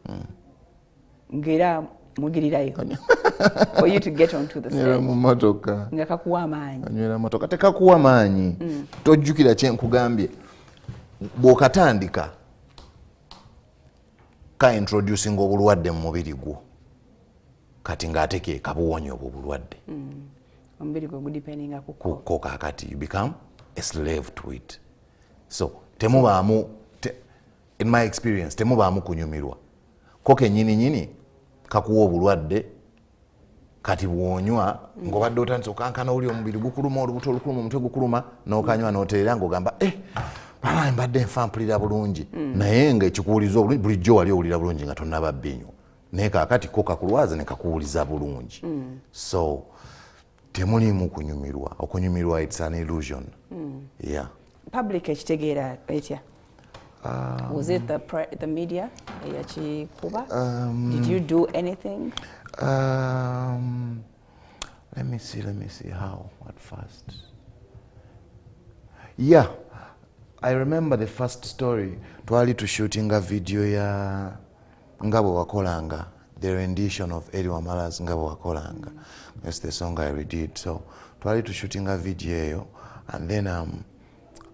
Ng'era mugirirayo. For you to get onto the stage. Mu motoka. Nga kakuwa amaanyi. Anywera motoka tekakuwa maanyi. Tojjukira kye nkugambye. Bw'okatandika ka introducing obulwadde mu mubiri gwo. Kati ng'ateke kabuwonye obwo bulwadde. Omubiri gwo gudependinga ku ko kakati you become a slave to it. So temubaamu in my experience temubaamu kunyumirwa. Ko kenyini kakuwa obulwadde kati bwonywa ng'obadde otandise okankana oli omubiri gukuluma olubuto olukuluma omutwe gukuluma n'okanywa n'oteera ng'ogamba bala mbadde nfa mpulira bulungi naye ng'ekikuwuliza obulungi bulijjo wali owulira bulungi nga tonnaba bbinywa naye kaakati ko kakulwaza ne kakuwuliza bulungi. So temulimu kunyumirwa. Okunyumirwa it's an illusion. Yeah. Public ekitegeera etya? Was it the media? Did you do anything? Let me see how at first. Yeah. I remember the first story. Twali to shooting a video ya Ngabo Wakolanga, the rendition of Eddie Wamala's Ngabo Wakolanga. That's the song I redid. So twali to shooting a video and then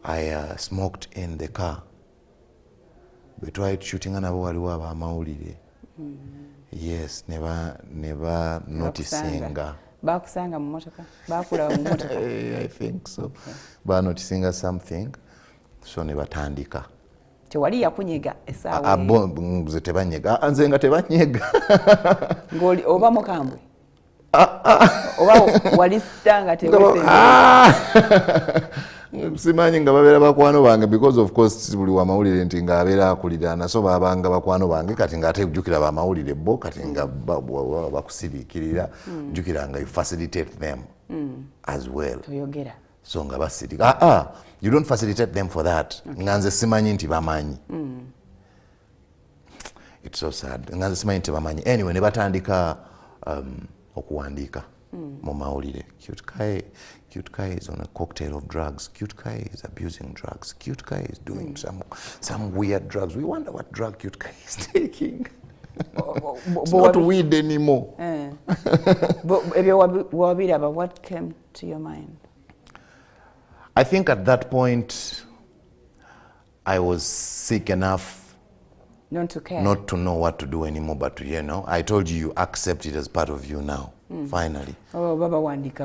I smoked in the car. We tried shooting anabo waliwo abamawulire. Yes, never noticing. Bakusanga mu motoka? Bakulaba mu motoka? I think so. Okay. Ba noticing something. So ne batandika. Tewali yakunyega essaawa. Nze tebanyega. Nze nga tebanyega. Ngoli oba mukambwe. Oba wali stanga tewese. Simanyi nga babeera bakwano bange because of course buli wa mawulire nti nga abeera akuliraana so babanga bakwano bange kati nga ate jjukira ba mawulire bo kati nga bakusiriikirira jjukira nga you facilitate them as well. Toyogera. So nga basirika you don't facilitate them for that. Nga nze simanyi nti bamanyi. It's so sad. Nga nze simanyi nti bamanyi. Anyway ne batandika okuwandiika mu mawulire. Qute Kaye is on a cocktail of drugs. Qute Kaye is abusing drugs. Qute Kaye is doing some weird drugs. We wonder what drug Qute Kaye is taking. It's not weed anymore. What came to your mind? I think at that point I was sick enough not to care, not to know what to do anymore, but I told you accept it as part of you now. Finally. Oh, baba wandike.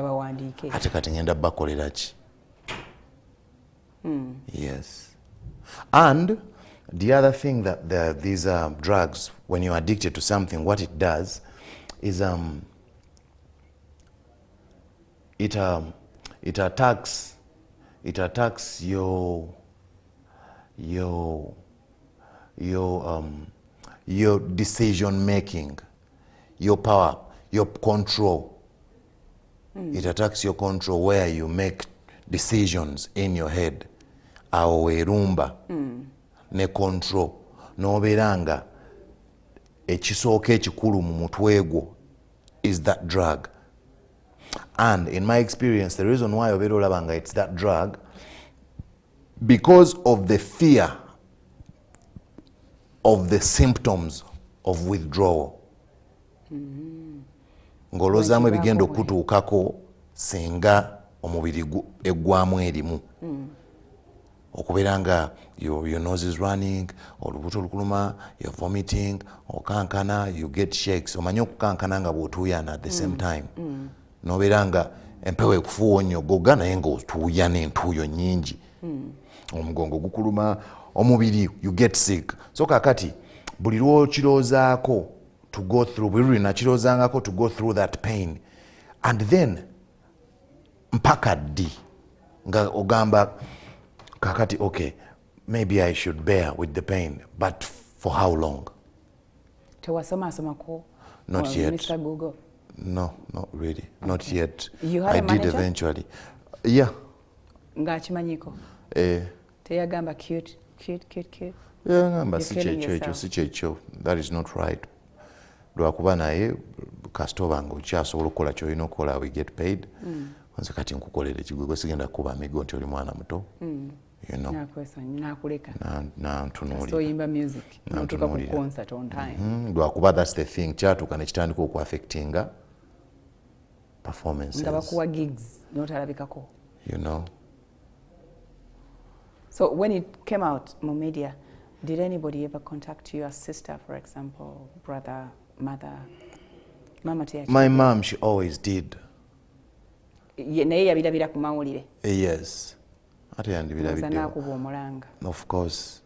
Ate kati ngenda bakolera ki? Yes. And the other thing that these drugs, when you're addicted to something, what it does is it attacks your decision making, your power, your control. It attacks your control where you make decisions in your head. Awo werumba ne control noberanga ekisooka ekikulu mu mutwe gwo is that drug. And in my experience, the reason why obeera olabanga it's that drug, because of the fear of the symptoms of withdrawal. Ng'olowoozamu ebigenda okutuukako singa omubiri eggwamu erimu. Okubeera nga your nose is running, olubuto lukuluma, you're vomiting, okankana, you get shakes. Omanyi okukankana nga bw'otuuyana at the same time. Nobeera nga empewo ekufuuwa onnyogoga naye ng'otuuya n'entuuyo nnyingi. Omugongo gukuluma, omubiri, you get sick. So kakati buli lw'okiroozaako to go through, buli lw'inakiroozangako to go through that pain, and then mpaka ddi nga ogamba kakati okay, maybe I should bear with the pain, but for how long? Tewasomasomako? Not yet. Mr. Google? No, not really. Okay. Not yet. You had I a manager? did eventually. Yeah. Ng'akimanyiko? Teyagamba cute. Yeah, ngamba si kyekyo. That is not right. Lwakuba naye kasita oba nga okyasobola okukola ky'olina okukola, we get paid. nze kati nkukolera ekigwegwe sigenda kuba amigo nti oli mwana muto you know nakuleka nantunuulira so yimba music notuka ku concert on time lwakuba that's the thing kyatuuka nekitandika okuaffectinga performances nga bakuwa gigs notalabikako you know. So when it came out mu media, did anybody ever contact you, a sister for example, brother, mother? Mama my mom, she always did. Naye yabirabira ku mawulire. Yes. Ate yandibirabidde. Of course.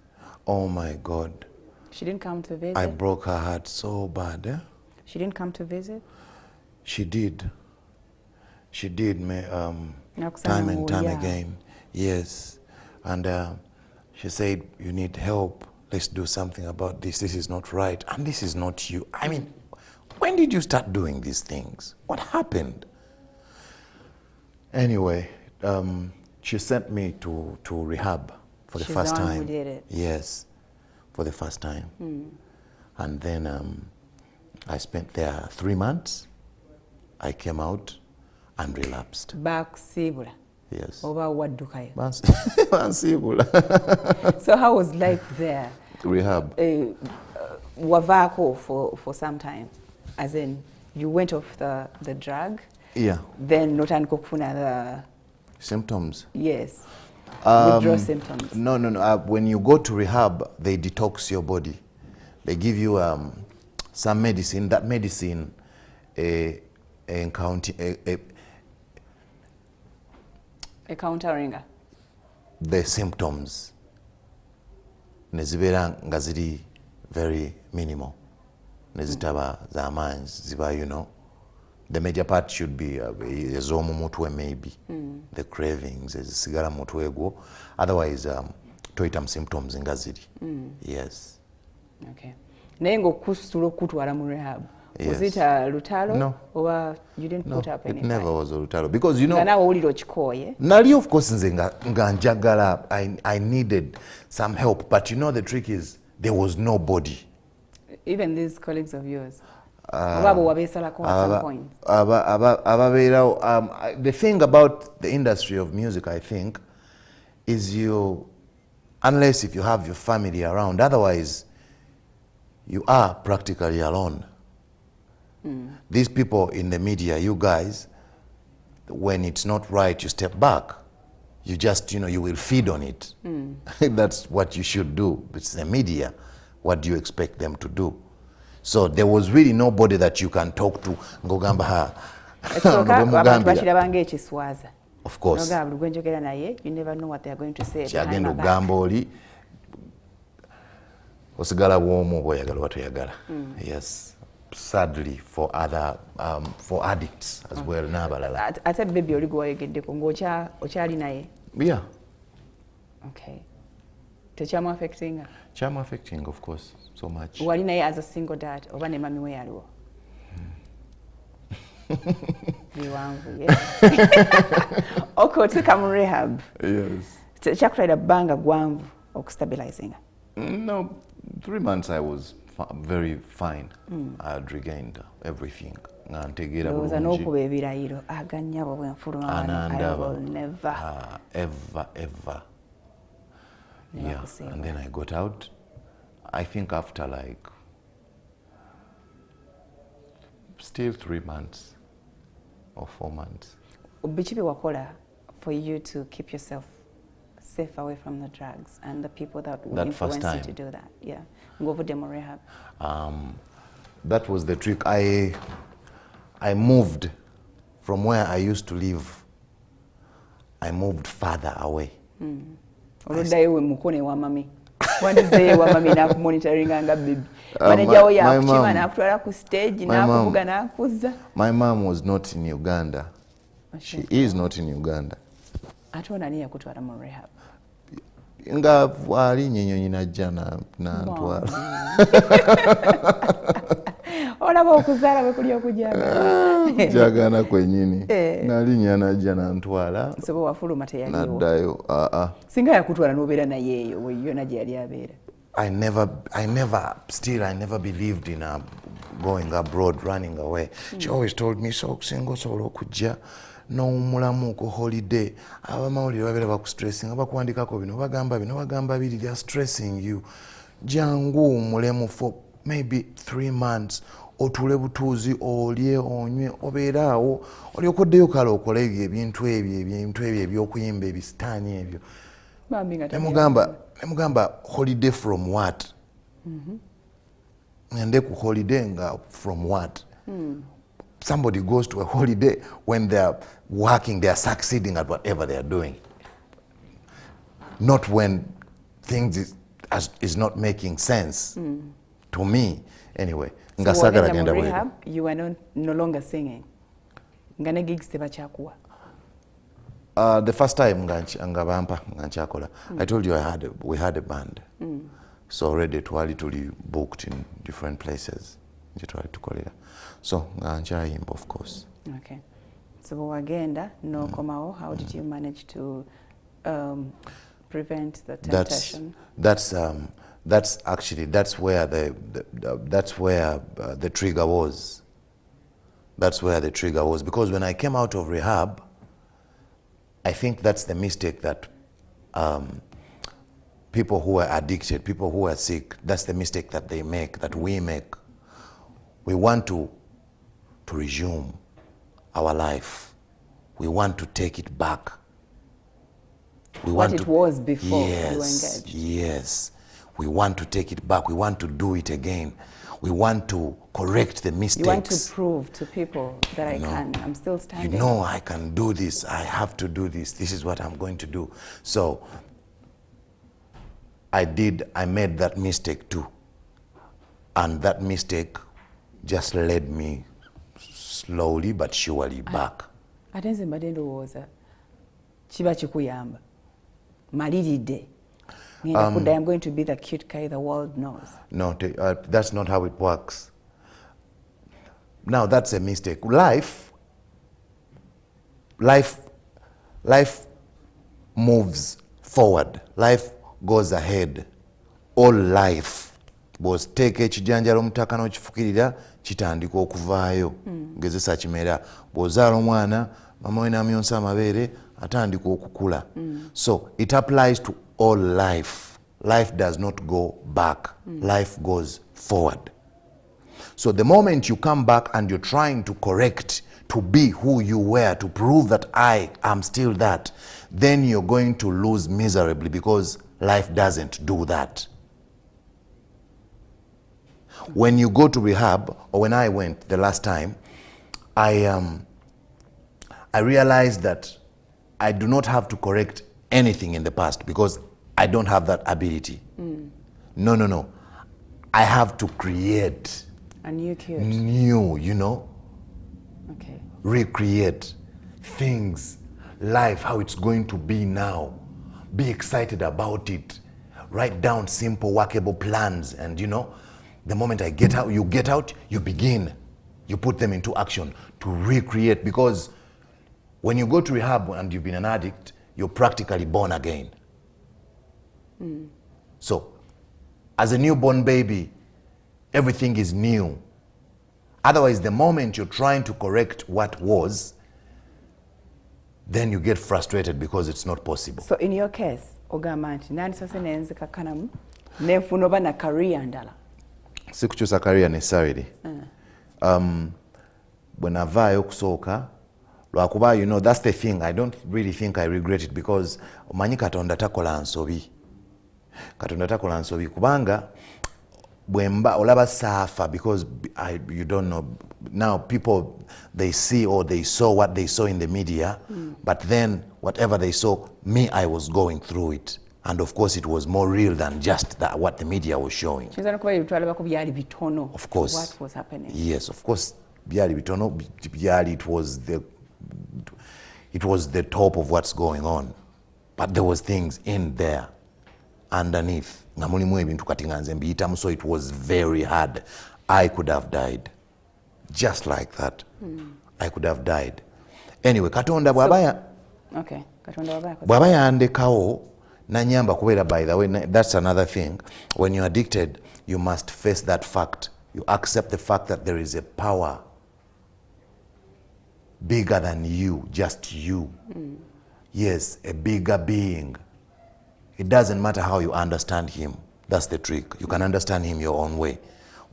Oh my God. She didn't come to visit? I broke her heart so bad. Eh? She didn't come to visit? She did. She did, time and time again. Yes. And she said, you need help. Let's do something about this. This is not right. And this is not you. I mean, when did you start doing these things? What happened? Anyway, she sent me to rehab for the first time. Who did it? Yes, for the first time. And then I spent there 3 months. I came out and relapsed. Back Sibula? Yes. Over what Dukai? So how was life there? Rehab. Wavako for some time, as in you went off the drug. Yeah. Then notaniko kufuna the symptoms. Yes. Withdrawal symptoms. No. When you go to rehab, they detox your body. They give you some medicine. That medicine countering the symptoms. Nezibera nga ziri very minimal. Nezitaba za manyi ziba, you know. The major part should be ez'omu mutwe maybe. The cravings ezisigala mutwe gwo. Otherwise toyitamu symptoms nga ziri. Yes. Okay. Naye ng'okusitula okutwala mu rehab. Yes. Was it a lutalo? No. Or you didn't put up any? It never was a lutalo. Because you know. Nali of course nze nga njagala. I needed some help. But you know the trick is there was nobody. Even these colleagues of yours. At some point. The thing about the industry of music, I think, is unless if you have your family around, otherwise you are practically alone. These people in the media, you guys, when it's not right, you step back. You just, you will feed on it. That's what you should do. It's the media. What do you expect them to do? So there was really nobody that you can talk to. Of course. You never know what they're going to say. Yes. Sadly for other for addicts as well. I said baby Yeah. Okay. Techamu affecting? Chamu affecting, of course, so much. Wali naye as a single dad, oba ne mami we yaliwo. Biwangu, yeah. Okotuka mu rehab. Yes. Kyakutwalira bbanga gwanvu okustabilizing? No, 3 months I was very fine. I had regained everything. Ndowooza n'okuba ebirayiro agannyabo bwenfuluma I will never ever. Yeah, and then I got out. I think after still 3 months or 4 months. Biki bye wakola for you to keep yourself safe away from the drugs and the people that would influence you to do that? Yeah, ng'ovudde mu rehab. That was the trick. I moved from where I used to live. I moved further away. Oluddayo we mukone wa mami. Wandizeyo wa mami n'akumonitoringa nga baby. Manager we yakukima n'akutwala ku stage n'akuvuga n'akuzza. My mom was not in Uganda. She is not in Uganda. Ate onani yakutwala mu rehab? Nga wali nnyonyi najja n'antwala. Olaba okuzaala bwe kuli okujagala. Jagana kwennyini. Nalinnya najja n'antwala. Soba wafuluma teyaliwo. Naddayo. Singa yakutwala n'obeera naye eyo yonna gye yali abeera. I never believed in going abroad, running away. She always told me, so single solo kujja n'owummulamu ku holiday abamawulire babeera bakustressing bakuwandikako bino bagamba biri they are stressing you jangu wummulemu for maybe 3 months otule butuuzi olye onywe obeeraawo olyoka oddeyo kale okole ebintu ebyo ebyokuyimba ebisitaani ebyo nemugamba holiday from what ngende ku holiday nga from what somebody goes to a holiday when they are working, they are succeeding at whatever they are doing, not when things is not making sense to me anyway. So when you were in rehab, you were no longer singing. Ngane gigs tebachakuwa. The first time I told you we had a band. So already twali booked in different places. So of course. Okay. So wagenda no komao, how did you manage to prevent the temptation? That's where the trigger was. That's where the trigger was, because when I came out of rehab, I think that's the mistake that people who are addicted, people who are sick, that's the mistake that they make, that we make. We want to resume our life. We want to take it back. What it was before you were engaged. Yes. We want to take it back. We want to do it again. We want to correct the mistakes. You want to prove to people that I'm still standing. You know, I can do this. I have to do this. This is what I'm going to do. So I made that mistake too. And that mistake just led me slowly but surely back. Atenze mbadendo woza chiba chikuyamba maliride I'm going to be the Qute Kaye the world knows. No, that's not how it works. Now that's a mistake. Life moves forward. Life goes ahead. All life was take ekijanjalo mutaka n'okifukirira kitandika okuvaayo. Gezesa kimera bw'ozaala omwana mama we n'amuyonsa amabeere atandika okukula. So it applies to all life. Life does not go back. Life goes forward. So the moment you come back and you're trying to correct, to be who you were, to prove that I am still that, then you're going to lose miserably, because life doesn't do that. When you go to rehab, or when I went the last time, I realized that I do not have to correct anything in the past, because I don't have that ability. No. I have to create a new Qute. New, you know. Okay. Recreate things, life, how it's going to be now. Be excited about it. Write down simple, workable plans, and you know, the moment I get out, you begin. You put them into action to recreate, because when you go to rehab and you've been an addict, you're practically born again. So, as a newborn baby, everything is new. Otherwise, the moment you're trying to correct what was, then you get frustrated because it's not possible. So, in your case, Ogamanti, nani sasa nenze kakanamu nefuna oba na career ndala? Sikukyusa career necessarily. When avaayo okusooka, lwakuba, you know, that's the thing. I don't really think I regret it, because omanyi Katonda takola nsobi. Katonda takola nsobi kubanga bwemba olaba safa, because you don't know. Now people, they see or they saw what they saw in the media, but then whatever they saw, me, I was going through it. And of course it was more real than just that what the media was showing. Of course. What was happening? Yes, of course. It was the top of what's going on. But there was things in there underneath. So it was very hard. I could have died. Just like that. I could have died. Anyway, Katonda bwabaya. Okay. Katonda bwabaya andekawo nanyamba kubera, by the way, that's another thing. When you're addicted, you must face that fact. You accept the fact that there is a power bigger than you, just you. Yes, a bigger being. It doesn't matter how you understand him. That's the trick. You can understand him your own way.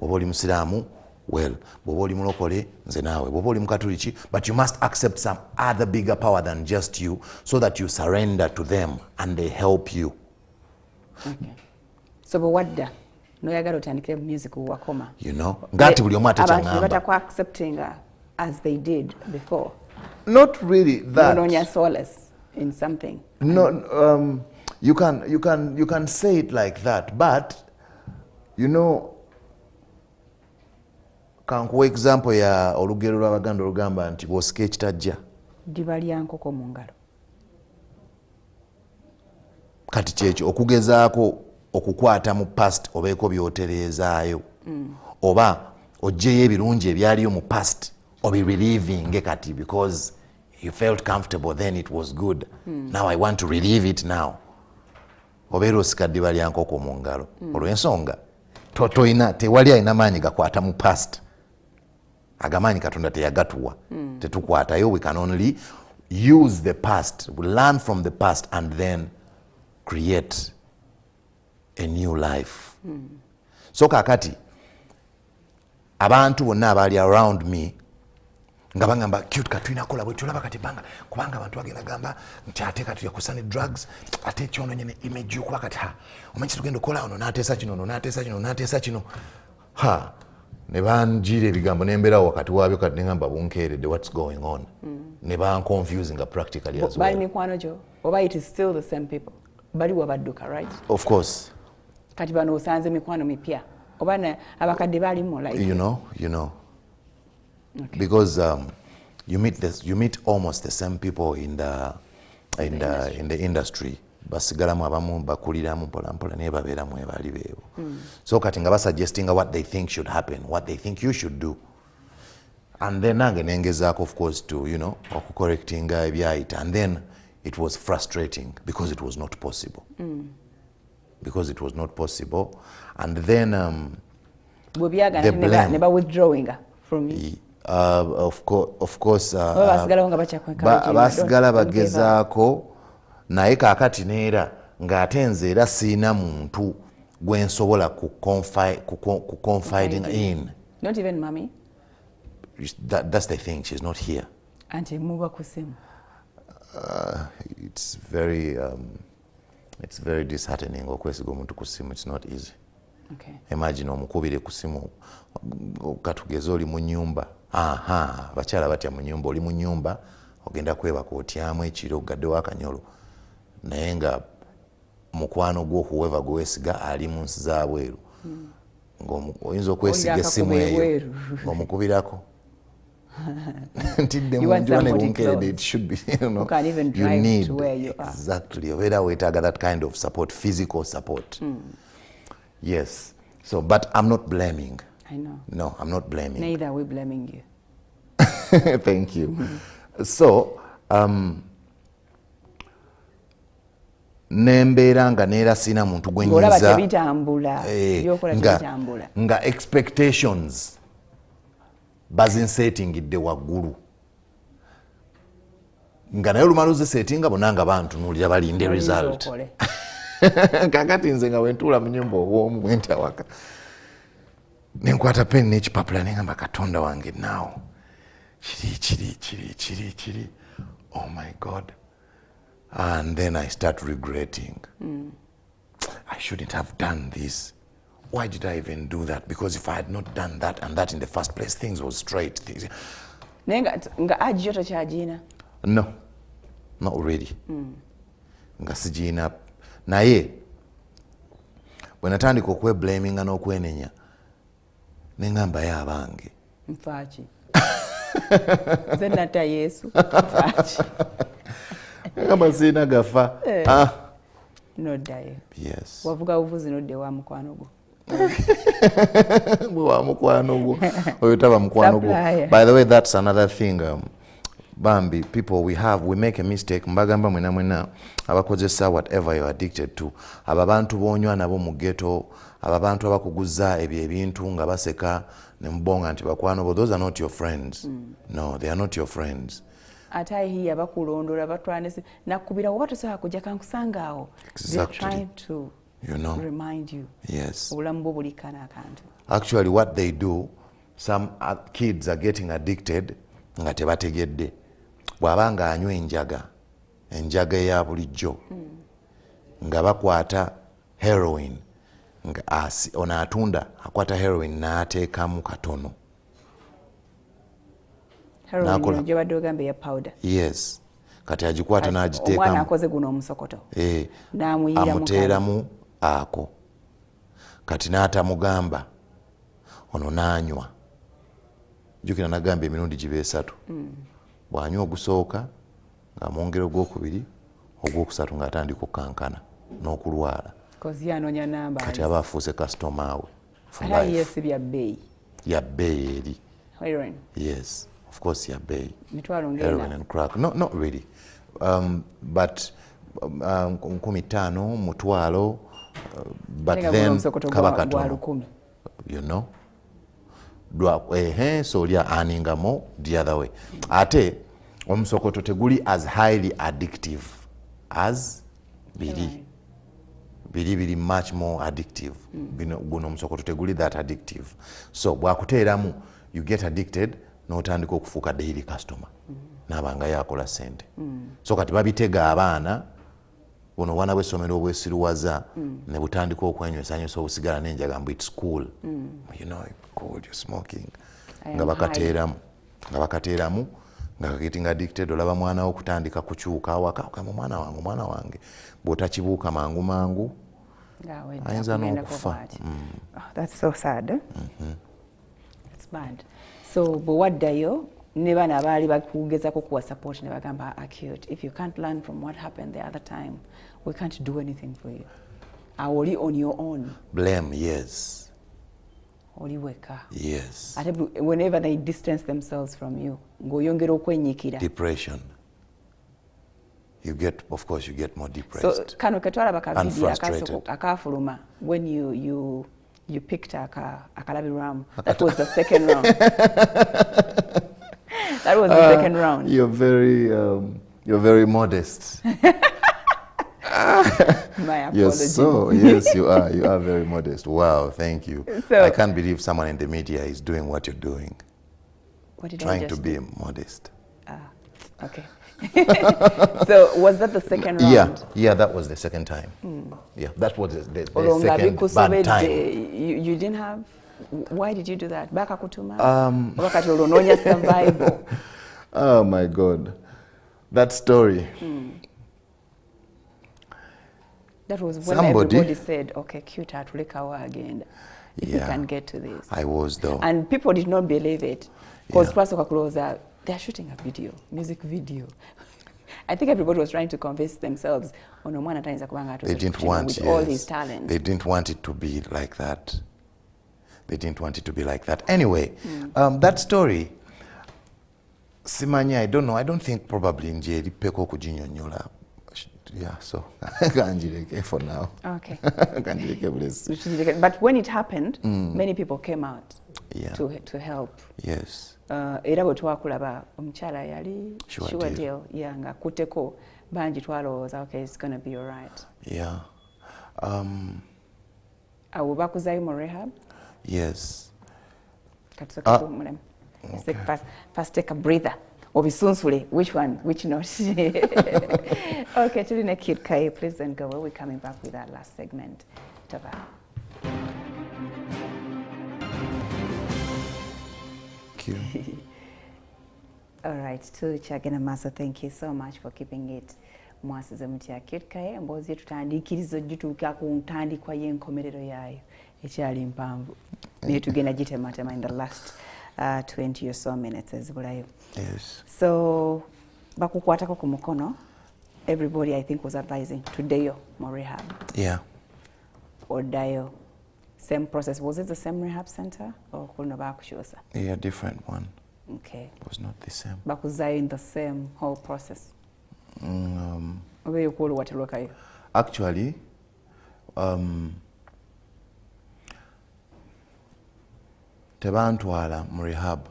Bw'oba Musiramu, well, bw'oba mulokole, nze naawe. Bw'oba Mukatoliki, but you must accept some other bigger power than just you, so that you surrender to them and they help you. Okay. So bwewadda noyagala otandike music wakoma. You know, ngati buli omu ate kyangamba. Abantu accepting as they did before. Not really that. Nononya solace in something. No, you can say it like that, but you know, kankuwa example ya olugero lw'Abaganda olugamba nti bw'osika ekitajja ddiba lya nkoko mu ngalo. Kati kyekyo okugezaako okukwata mu past obeeko byotereezaayo oba oggyeyo ebirungi ebyaliyo mu past obi-reliving kati because you felt comfortable then it was good. Now I want to relive it now. Obeera osika ddiba lya nkoko mu ngalo olw'ensonga tewali alina maanyi gakwata mu past. Agamaanyi Katonda teyagatuwa. Tetukwatayo. We can only use the past, we learn from the past and then create a new life. So kakati abantu bonna abaali around me nga bagamba Qute katulina kola bwe tulaba kati banga kubanga abantu bagenda gamba nti ate kati yakusane drugs ate kyono nyene image yokuba kati omanyi tugenda kola ono n'ateesa kino ne banjira ebigambo n'embeera wakati waabyo kati nengamba bunkeeredde what's going on. Ne confusing practically as well. Bali mikwano gyo oba it is still the same people bali wabadduka, right? Of course. Kati bano osanze mikwano mipya oba abakadde balimu like you know. Okay. Because you meet almost the same people in the industry. Basigalamu abamu bakuliramu mpola naye babeeramu ebali beebo. So kati nga suggesting what they think should happen, what they think you should do. And then nange nengezaako of course to, you know, okucorrecting ebyayita. And then it was frustrating because it was not possible. Because it was not possible. And then the blame. Never withdrawing from you. Of course basigala bagezaako naye kaakati neera ng'ate nze era siina muntu gwe nsobola ku confiding in. Not even mommy? That's the thing, she's not here. Auntie muba ku simu. It's very disheartening okwesiga omuntu ku simu. It's not easy. Okay. Imagine omukubire ku simu katugeze oli mu nyumba. Bakyala batya mu nyumba, oli mu nyumba ogenda kwebaka otyamu ekiro gadde wakanyolo naye nga mukwano gwo whoever gwe weesiga ali mu nsi zaabweru ng'oyinza okwesiga essimu eyo ng'omukubirako ntidde mu njuba ne bunkeredde. It should be, you know, you need exactly obeera weetaaga that kind of support, physical support. Yes. So but I'm not blaming. I know. No, I'm not blaming. Neither are we blaming you. Thank you. So, nembeera nga neera sina muntu gwe nyinza nga expectations bazinsetingidde waggulu nga naye olumala ozisetinga bonna nga bantunuulira balinde result. Kakati nze nga wentuula mu nyumba obwomu bwenti awaka nenkwata peni n'ekipapula nengamba Katonda wange naawo kiri oh my God. And then I start regretting. I shouldn't have done this. Why did I even do that? Because if I had not done that and that in the first place, things were straight. Nga ajiyo tokyagina? No, not really. Nga sijina. Naye, bwe natandika okweblaminga n'okwenenya, nengamba ye abange. Mfaaki. Nze natta Yesu. Mfaaki. Ngamba sina gafa. Noddayo. Yes. Wavuga buvuzi nodde wa mukwano gwo. Wa mukwano gwo. Oyo taba mukwano gwo. By the way, that's another thing. Bambi, people, we make a mistake. Mbagamba mwena abakozesa whatever you're addicted to. Ababantu bonywa nabo mu ghetto, ababantu abakuguza ebyo ebintu nga baseka ne mbonga nti bakwano bo, those are not your friends. No, they are not your friends. ate hiya bakulondola batwanese nakubira oba tosobola kujja kankusanga awo. They're trying to remind you. Yes. Obulamu bwo bulikana akantu. Actually what they do, some kids are getting addicted nga tebategedde. Bw'abanga anywa enjaga ya bulijjo nga bakwata heroin nga ono atunda akwata heroin n'ateekamu katono. Heroin gye badde ogamba ya powder. Yes. Kati agikwata n'agiteekamu. Omwana akoze guno omusokoto. Amuteeramu ako. Kati n'atamugamba ono n'anywa. Jjukira nagamba emirundi gibe 3. Bw'anywa ogusooka ng'amwongera ogwokubiri, ogwokusatu ng'atandika okukankana n'okulwala. Kati aba afuuse kasitoma we. Yes, ya bbeeyi. Ya bbeeyi eri. Heroin. Yes, of course ya bbeeyi. Heroin and crack. Not really. But 15,000 mutwalo. But then kaba katono. You know? So lya aningamo the other way. Ate omusokoto teguli as highly addictive as biri. Biri much more addictive. Guno omusokoto teguli that addictive. So bwakuteeramu you get addicted n'otandika okufuuka daily customer. N'abanga yakola sente. So kati babitega abaana buno wana bw'essomero obwesiruwaza ne butandika okwenywesanyusa obusigala n'enjaga mbu it's cool. You know, cool, you're smoking. Nga bakateeramu nga getting addicted, olaba mwana wo kutandika kukyuka awaka okama mwana wange bw'otakibuuka mangu ayinza n'okufa. That's so sad. It's bad. So bwewaddayo ne bana abaali bakugezako kuwa support ne bagamba Qute, if you can't learn from what happened the other time, we can't do anything for you. Oli on your own. Blame, yes. Oliweka. Yes. Whenever they distance themselves from you, ngoyongera okwenyikira. Depression. Of course you get more depressed. So kano ketwala bakavidia akafuluma when you picked akalabi ram. That was the second round. That was the second round. You're very modest. My apologies. Yes, you are very modest. Wow, thank you. So, I can't believe someone in the media is doing what you're doing. What did Trying I just to be modest. Okay. So was that the second round? Yeah, that was the second time. Yeah, that was the second bad time. You didn't have. Why did you do that? Baka kutuma. Survival. Oh my God, that story. That was when everybody said, "Okay, Qute atulekawa again. If you can get to this." I was though, and people did not believe it because they're shooting a video, music video. I think everybody was trying to convince themselves, "Oh no, they didn't want with all his talent." They didn't want it to be like that. They didn't want it to be like that. Anyway, that story, Simanya, I don't know. I don't think probably in Jeri Peko Kujinyonyola. Yeah, so Kanjireke for now. Okay. Kanjireke bless. But when it happened, many people came out to help. Yes. Era bwe twakulaba omukyala yali sure deal nga Quteko bangi twalowooza okay, it's going to be all right. Yeah. Awo bakuzayo mu rehab? Yes. Okay. First take a breather. Obisunsule, which one, which not? Okay, Tulina Qute Kaye, please don't go away. We're coming back with our last segment. Tava. Thank you. All right, to Chagina Maso, thank you so much for keeping it. Mwsuze Mutya Qute Kaye, Emboozi tutandikiriza gituuka ku ntandikwa y'enkomerero yayo ekyali mpanvu. Naye tugenda gitematema in the last 20 or so minutes ezibulayo. Yes. So bakukwatako ku mukono, everybody I think was advising today more rehab. Yeah. Oddayo. Same process. Was it the same rehab center or kulina bakushosa? Yeah, different one. Okay. It was not the same. Bakuzayo in the same whole process. Actually, tebantwala mu rehab.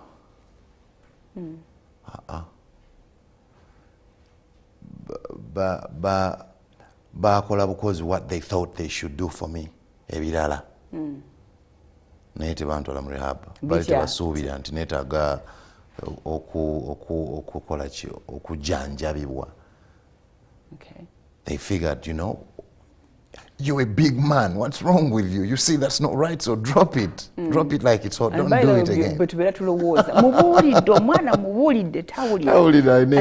bakola because what they thought they should do for me ebirala naye tebantwala mu rehab bali tebasuubira nti neetaaga okukola ki okujjanjabibwa. They figured, you know, you're a big man, what's wrong with you? You see that's not right, so drop it. Drop it like it's hot, don't do it again. But I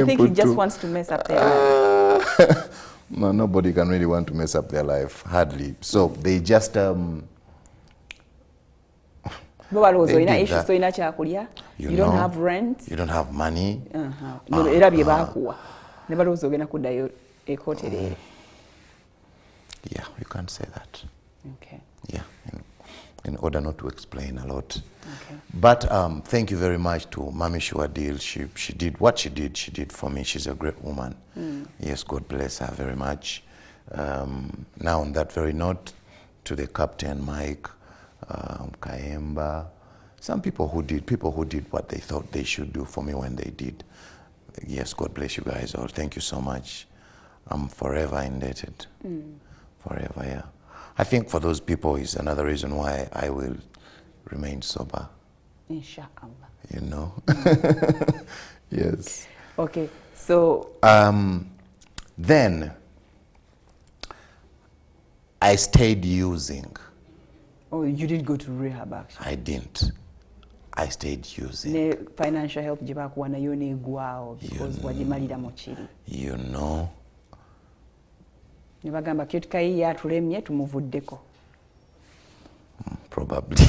think he just wants to mess up their life. No, nobody can really want to mess up their life, hardly. So they just you don't have rent, you don't have money. Yeah, you can't say that. Okay. Yeah, in order not to explain a lot. Okay. But thank you very much to Mami Shuadil. She did what she did for me. She's a great woman. Yes, God bless her very much. Now on that very note, to the Captain Mike, Kayemba, some people who did what they thought they should do for me when they did. Yes, God bless you guys all. Thank you so much. I'm forever indebted. Forever, yeah. I think for those people is another reason why I will remain sober. Inshallah. You know? Yes. Okay, so... then, I stayed using. Oh, you did go to rehab actually? I didn't. I stayed using. Ne financial help jibakuwana yo negwao because wajimalira mochiri. You know. Nibagamba Qute Kaye yatulemye tumuvuddeko. Probably.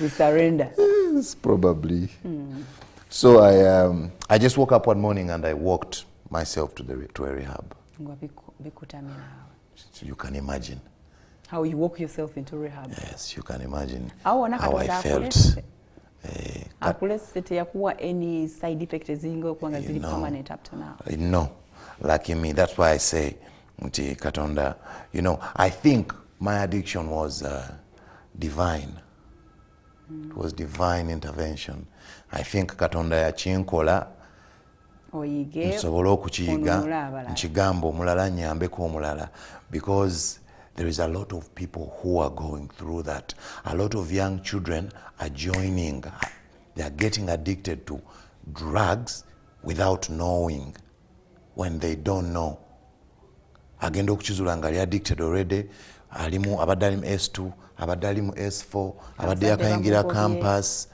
We surrender. Yes, probably. So I just woke up one morning and I walked myself to a rehab. So you can imagine. How you walk yourself into rehab? Yes, you can imagine how I felt. Any side effect permanent up to now? No. Like in me, that's why I say, Katonda, you know, I think my addiction was divine. It was divine intervention. I think Katonda yachinkola nsobola okukiyiga nkigambo omulala nyambeko omulala, because there is a lot of people who are going through that. A lot of young children are joining. They are getting addicted to drugs without knowing, when they don't know. Agenda okukizula nga ali addicted already, abadde ali mu S2, abadde ali mu S4, abadde yakayingira campus.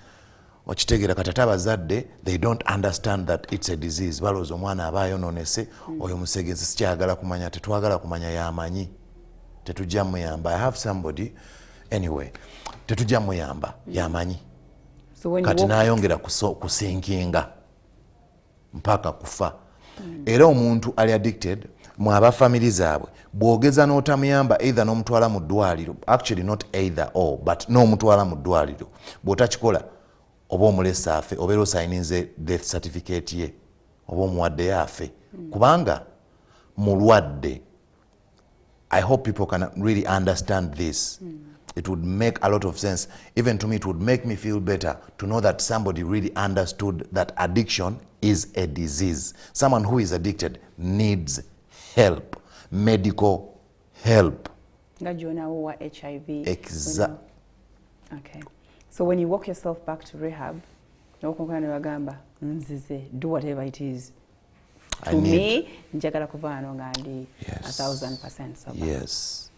Okitegeera kati ate abazadde, they don't understand that it's a disease. Balowooza omwana aba ayonoonese, oyo musegezi sikyagala kumanya, tetwagala kumanya yamanyi. Tetujja muyamba. I have somebody, anyway, tetujja muyamba, yamanyi. Kati n'ayongera kusinkinga mpaka kufa. Era omuntu ali addicted, mwaba family zaabwe, bwogeza n'otamuyamba either n'omutwala mu ddwaliro, actually not either or, but n'omutwala mu ddwaliro, bw'otakikola oba omulesa afe, obeera osayinize death certificate ye, oba omuwaddeyo afe. Kubanga mulwadde. I hope people can really understand this. It would make a lot of sense. Even to me, it would make me feel better to know that somebody really understood that addiction is a disease. Someone who is addicted needs help, medical help. HIV. Exactly. Okay. So when you walk yourself back to rehab, do whatever it is. To me, njagala kuvaano nga ndi 1000% sober. Yes.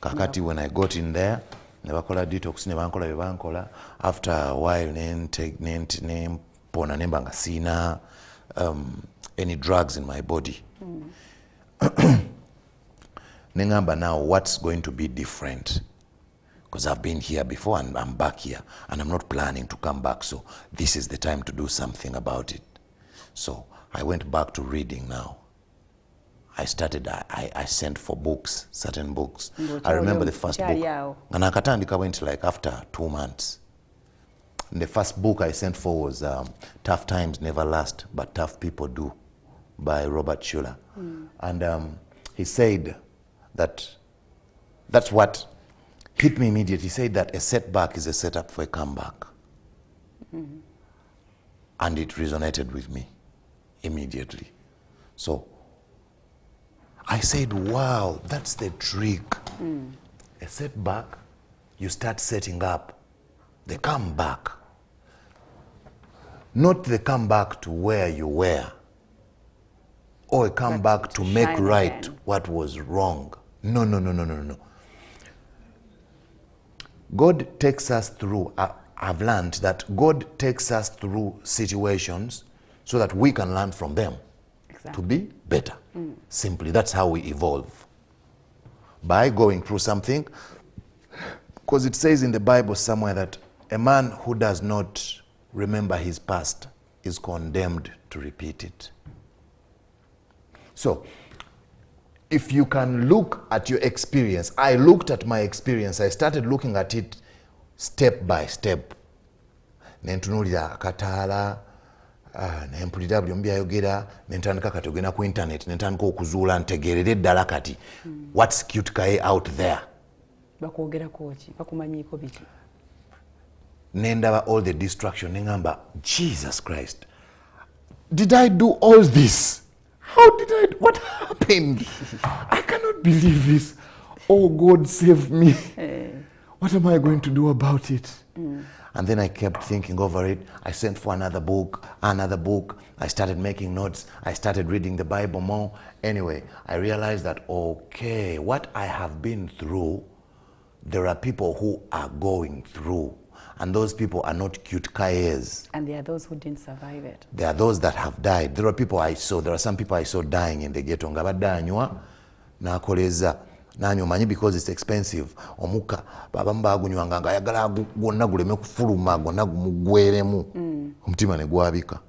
Kakati when I got in there, ne bakola detox, ne bankola bye bankola. After a while, pona nemba nga sina any drugs in my body. Nengamba, now what's going to be different? Because I've been here before and I'm back here and I'm not planning to come back, so this is the time to do something about it. So I went back to reading now. I sent for books, certain books. I remember the first book. And Akatandika went like after 2 months. And the first book I sent for was Tough Times Never Last, But Tough People Do, by Robert Schuller. And he said that's what hit me immediately. He said that a setback is a setup for a comeback. And it resonated with me immediately. So I said, wow, that's the trick. A setback, you start setting up the comeback. Not the comeback to where you were, or a comeback to make right again what was wrong. No, no, no, no, no, no. God takes us through, I've learned that God takes us through situations so that we can learn from them to be better. Simply, that's how we evolve. By going through something, because it says in the Bible somewhere that a man who does not remember his past is condemned to repeat it. So, if you can look at your experience, I looked at my experience, I started looking at it step by step. Nentunulira akataala, nempulira buli omu byayogera, nentandika kati ogenda ku internet, nentandika okuzuula ntegeerere ddala kati what's Qute Kaye out there. Bakwogerako ki? Bakumanyiiko biki? Nendaba all the distraction, nengamba, Jesus Christ, did I do all this? How did I, what happened? I cannot believe this. Oh, God save me. What am I going to do about it? And then I kept thinking over it. I sent for another book. I started making notes. I started reading the Bible more. Anyway, I realized that, okay, what I have been through, there are people who are going through. And those people are not Qute Kayes. And there are those who didn't survive it. There are those that have died. There are some people I saw dying in the ghetto. Nga badanywa na koleza nanyo manyi because it's expensive. Omuka baba mbagunywa nga ayagala gwonna guleme kufuluma gwonna gumugweremu. Omutima ne gwabika.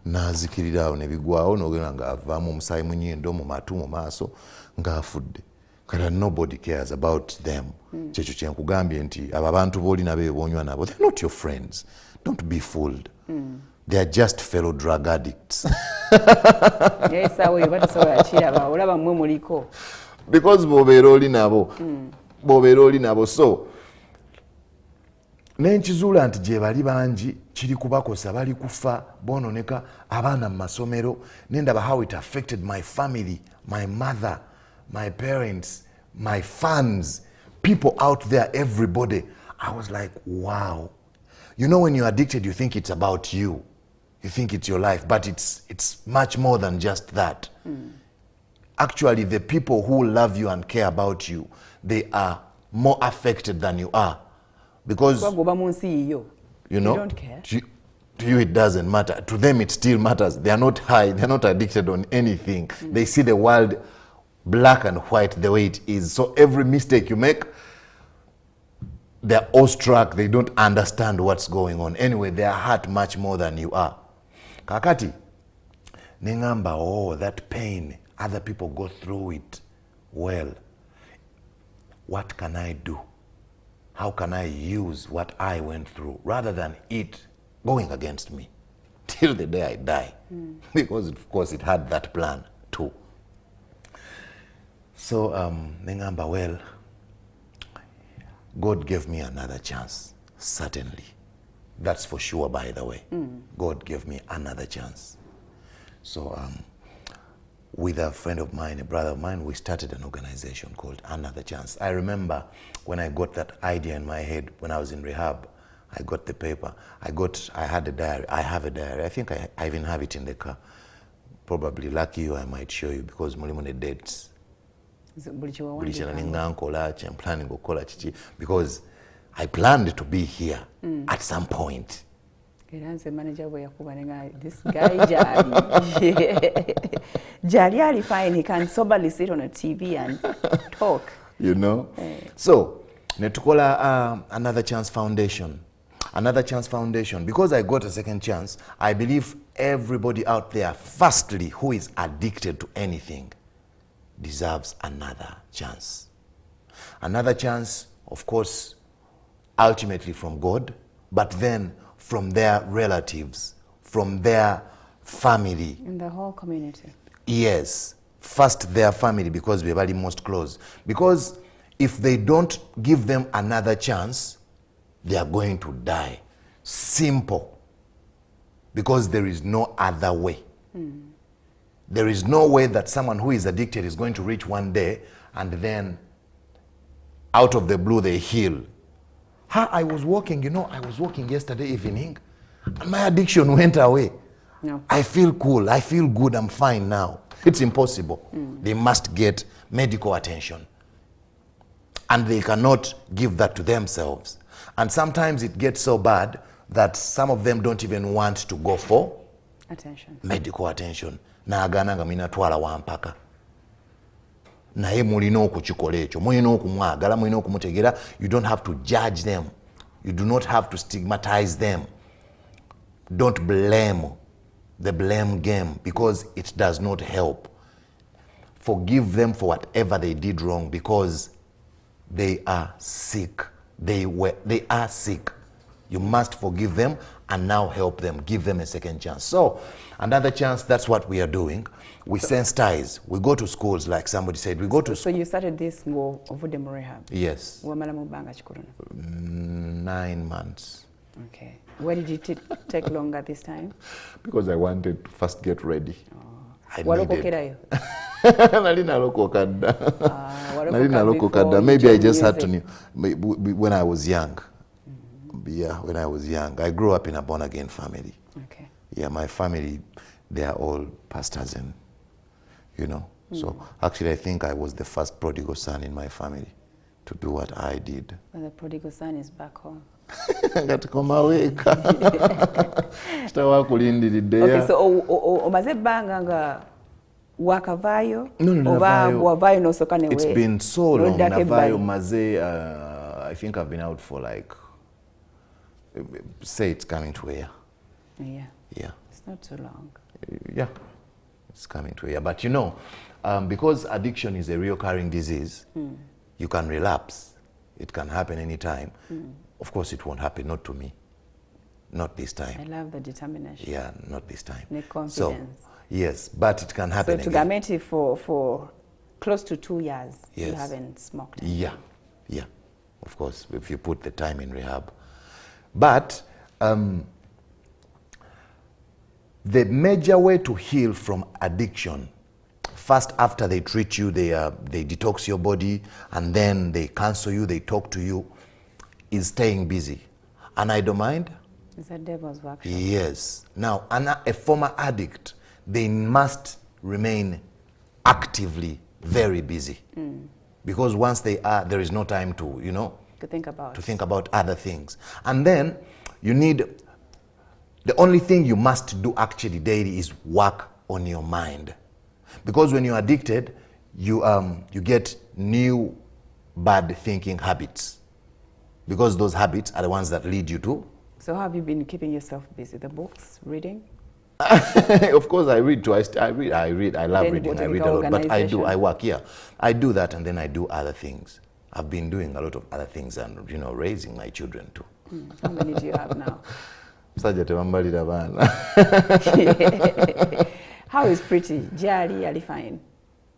Nazikirira awo ne bigwawo n'ogenda nga avaamu omusaayi mu nnyindo mu matu mu maaso ng'afudde. Kala nobody cares about them. Kyekyo kye nkugambye nti abo abantu booli nabo bonywa nabo, they're not your friends. Don't be fooled. They are just fellow drug addicts. Yes, awo batasobola kiraba olaba mmwe muliko. Because bobeera oli nabo. So nenkizuula nti gye bali bangi kiri kubakosa, bali kufa boononeka, abaana mu masomero, nendaba how it affected my family, my mother, my parents, my fans, people out there, everybody. I was like, wow. You know, when you're addicted, you think it's about you. You think it's your life, but it's much more than just that. Actually, the people who love you and care about you, they are more affected than you are. Because, you know, don't care. To you it doesn't matter. To them it still matters. They are not high, they're not addicted on anything. They see the world black and white the way it is. So every mistake you make, they're awestruck, they don't understand what's going on. Anyway, they are hurt much more than you are. Kakati, nengamba, oh, that pain, other people go through it. Well, what can I do? How can I use what I went through rather than it going against me till the day I die? Because of course it had that plan too. So, nengamba, well, God gave me another chance, certainly. That's for sure, by the way. God gave me another chance. So, with a friend of mine, a brother of mine, we started an organization called Another Chance. I remember when I got that idea in my head when I was in rehab, I got the paper, I had a diary, I have a diary. I think I even have it in the car. Probably lucky you, I might show you because mulimune dates. Because I planned to be here at some point. This guy Jali fine, he can soberly sit on a TV and talk. You know? So, netukola Another Chance Foundation. Another Chance Foundation. Because I got a second chance, I believe everybody out there, firstly, who is addicted to anything, deserves another chance. Another chance, of course, ultimately from God, but then from their relatives, from their family. In the whole community. Yes. First their family, because we're very most close. Because if they don't give them another chance, they are going to die. Simple. Because there is no other way. There is no way that someone who is addicted is going to reach one day and then out of the blue they heal. I was walking, you know, I was walking yesterday evening and my addiction went away. No. I feel cool, I feel good, I'm fine now. It's impossible. They must get medical attention. And they cannot give that to themselves. And sometimes it gets so bad that some of them don't even want to go for medical attention. Naagana nga minatwala wampaka. Naye mulina okukikola ekyo, mulina okumwagala, mulina okumutegera. You don't have to judge them. You do not have to stigmatize them. Don't blame the blame game because it does not help. Forgive them for whatever they did wrong because they are sick. They are sick. You must forgive them and now help them. Give them a second chance. So, another chance, that's what we are doing. We sensitize. We go to schools, like somebody said. We go to So you started this more of the rehab? Yes. 9 months. Okay. Why did it take longer this time? Because I wanted to first get ready. Maybe I just had to know. When I was young. Yeah, when I was young. I grew up in a born-again family. Okay. Yeah, my family, they are all pastors and, you know. So actually I think I was the first prodigal son in my family to do what I did. But the prodigal son is back home. Okay, so omaze ebbanga nga wakavaayo? It's been so long. Navayo maze, I think I've been out for like, say it's coming to a year. Yeah. Yeah. It's not too long. Yeah, it's coming to a year. But you know, because addiction is a reoccurring disease, you can relapse. It can happen anytime. Of course, it won't happen, not to me. Not this time. I love the determination. Yeah, not this time. The confidence. So, yes, but it can happen so again. So, for close to 2 years, yes. You haven't smoked. Yeah, yeah. Of course, if you put the time in rehab. But the major way to heal from addiction, first after they treat you, they detox your body, and then they counsel you, they talk to you, is staying busy. And I don't mind. It's a devil's workshop. Yes. Now, a former addict, they must remain actively very busy. Because once they are, there is no time to, you know, to think about other things. And then you need, the only thing you must do actually daily is work on your mind. Because when you're addicted, you get new bad thinking habits. Because those habits are the ones that lead you to. So how have you been keeping yourself busy? The books, reading? Of course I read too. I read. I love reading. I read a lot. But I work, yeah. I do that and then I do other things. I've been doing a lot of other things and, you know, raising my children too. How many do you have now? How is pretty? Yali fine?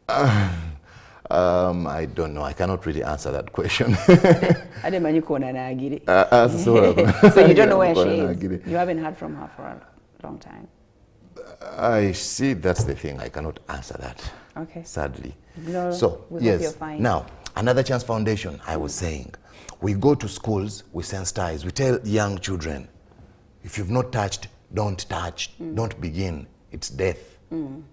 I don't know. I cannot really answer that question. So you don't know where she is? You haven't heard from her for a long time? I see, that's the thing. I cannot answer that. Okay. Sadly. No, so, yes. Now, Another Chance Foundation, I was saying, we go to schools, we sensitize, we tell young children, if you've not touched, don't touch, don't begin, it's death. And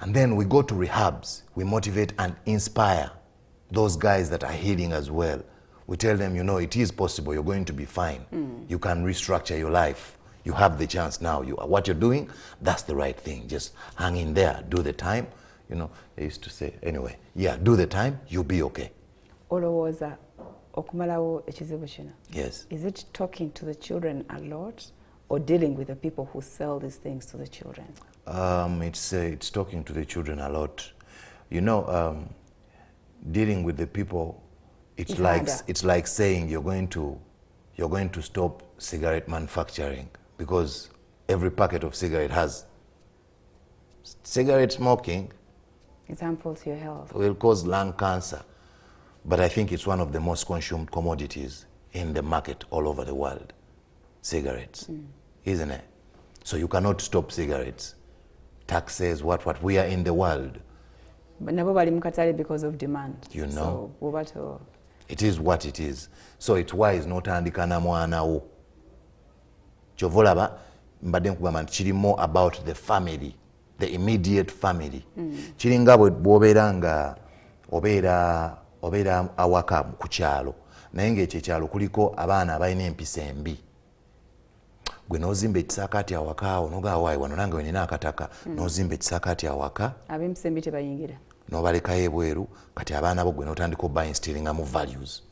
then we go to rehabs, we motivate and inspire those guys that are healing as well. We tell them, you know, it is possible, you're going to be fine. You can restructure your life. You have the chance now. What you're doing, that's the right thing. Just hang in there, do the time. You know, they used to say, anyway, yeah, do the time, you'll be okay. Yes. Is it talking to the children a lot or dealing with the people who sell these things to the children? It's talking to the children a lot. You know, dealing with the people, it's like saying you're going to stop cigarette manufacturing because every packet of cigarette has cigarette smoking. It's harmful to your health. Will cause lung cancer. But I think it's one of the most consumed commodities in the market all over the world. Cigarettes, isn't it? So you cannot stop cigarettes. taxes, what we are in the world. But nabo bali mukatale because of demand. You know. So, it is what it is. So it's wise n'otandika na mwana wo. Chovolaba mbadde nkugamba nti kiri more about the family, the immediate family. Kiringa bw'obeera nga obeera awaka ku kyalo naye ng'ekyo ekyalo kuliko abaana abalina empisa embi. Gwe n'ozimba ekisaakaati awaka awo n'ogaa waayi wano nange wenina akataka n'ozimba ekisaakaati awaka ab'empisa embi tebayingira n'obalekayo ebweru kati abaana bo gwe n'otandika obainstiringa mu values.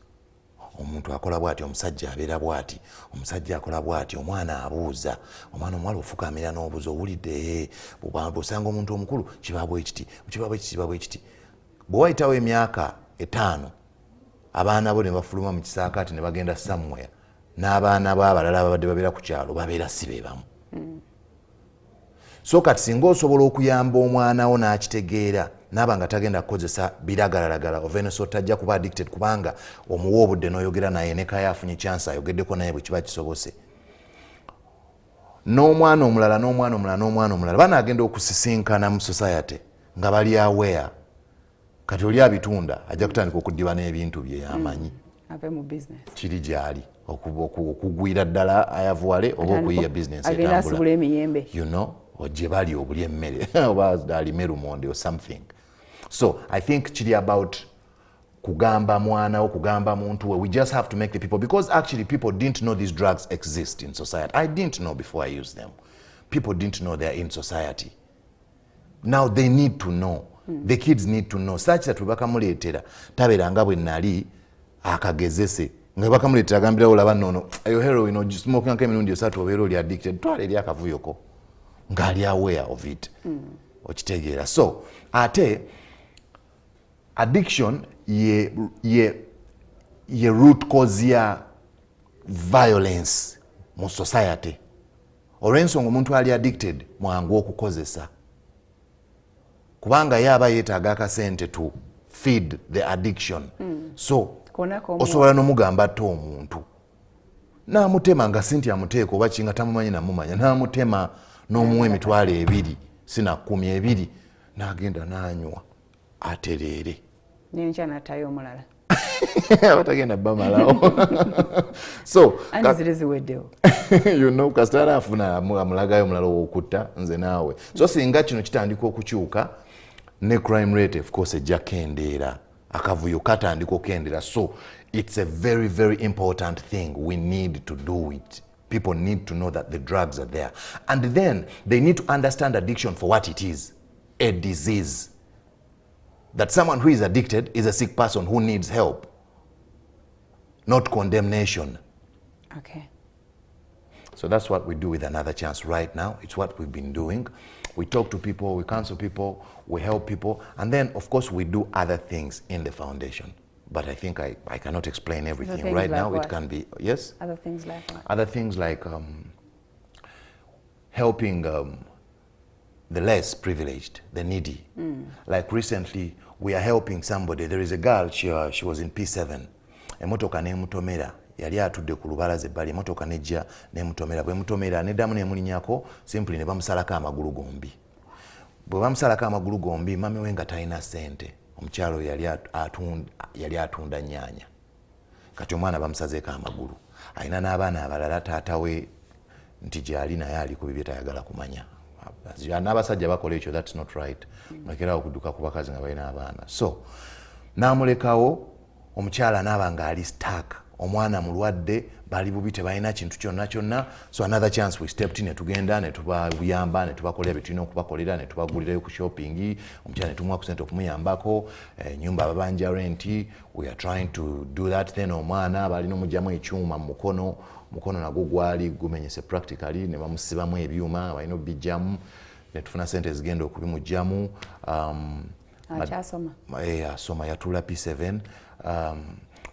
Omuntu akola bw'ati, omusajja abeera bw'ati, omusajja akola bw'ati, omwana abuuza, omwana omuwala ofukamira n'obuuza owulidde bw'osanga omuntu omukulu kiba bwe kiti, kiba bwe kiti. Bwe wayitawo emyaka 5 abaana bo ne bafuluma mu kisaakaati ne bagenda somewhere n'abaana b'abalala ababadde babeera ku kyalo babeera si be bamu. So kati singa osobola okuyamba omwana wo n'akitegeera n'aba nga tagenda kukozesa biragalalagala oveno so tajja kuba addicted kubanga omuwa obudde n'oyogera naye ne kaya afunye chance ayogeddeko naye bwe kiba kisobose. N'omwana omulala banaagenda okusisinkana mu society nga bali aware kati oli abitunda ajja kutandika okuddiba n'ebintu bye yamanyi. Ave mu business. Kiri gyali okugwira ddala ayavuwale oba okuyiya business etambula. You know, gye bali obuli emmere oba alime lumonde or something. So I think kiri about kugamba mwana wo, kugamba muntu we. We just have to make the people, because actually people didn't know these drugs exist in society. I didn't know before I used them. People didn't know they're in society. Now they need to know. The kids need to know. Such that webakamuleetera tabeeranga bwe nali akagezese nga bakamuleetera agambira olaba nnono eyo heroin ogismokinga emirundi 3 obeera oli addicted twala eri akavuyoko ng'ali aware of it. Okitegeera. So ate addiction ye root cause ya violence mu society. Olw'ensonga omuntu ali addicted mwangu okukozesa kubanga yaba yeetaaga akasente to feed the addiction. So osobola n'omugamba atte omuntu n'amutema nga Cynthia amuteeka oba kinga tamumanyi namumanya n'amutema n'omuwa emitwalo 2 sina 10 n'agenda n'anywa atereere n'enkya n'attayo omulala abatagenda bamalawo. So anzire ziweddewo you know kasitala afuna amulagayo omulala w'okutta nze naawe. So singa kino kitandika okukyuka ne crime rate of course ejja kendeera akavuyo katandika okendera. So it's a very, very important thing. We need to do it. People need to know that the drugs are there. And then they need to understand addiction for what it is. A disease. That someone who is addicted is a sick person who needs help. Not condemnation. Okay. So that's what we do with Another Chance right now. It's what we've been doing. We talk to people, we counsel people, we help people, and then of course we do other things in the foundation. But I think I cannot explain everything right now. What? It can be, yes? Other things like what? Other things like helping the less privileged, the needy. Like recently, we are helping somebody. There is a girl, she was in P7. Emotoka nemutomera. Yali atudde ku lubalaza ebbali emotoka nejja nemutomera. Bwe mutomera neddamu nemulinnyako simply ne bamusalako amagulu gombi. Bwe bamusalako amagulu gombi mami we nga talina ssente. Omukyalo yali atunda nnyaanya. Kati omwana bamusazeeko amagulu. Alina n'abaana abalala taata we nti gyali naye ali ku bibye tayagala kumanya. N'abasajja bakola ekyo, that's not right. Mulekerawo okudduka ku bakazi nga balina abaana. So n'amulekawo omukyala n'aba nga ali stuck. Omwana mulwadde bali bubi tebalina kintu kyonna. So Another Chance we stepped in, netugenda netubuyamba netubakolera betulina okubakolera netubagulirayo ku shopping. Omukyala netumuwa ku sente okumuyambako nyumba babanja renti. We are trying to do that. Then omwana balina omugyamu ekyuma mu mukono nagwo gwali gumenyese practically ne bamusibamu ebyuma balina obijjamu netufuna sente zigenda okubimugjamu. Asoma yatula P7.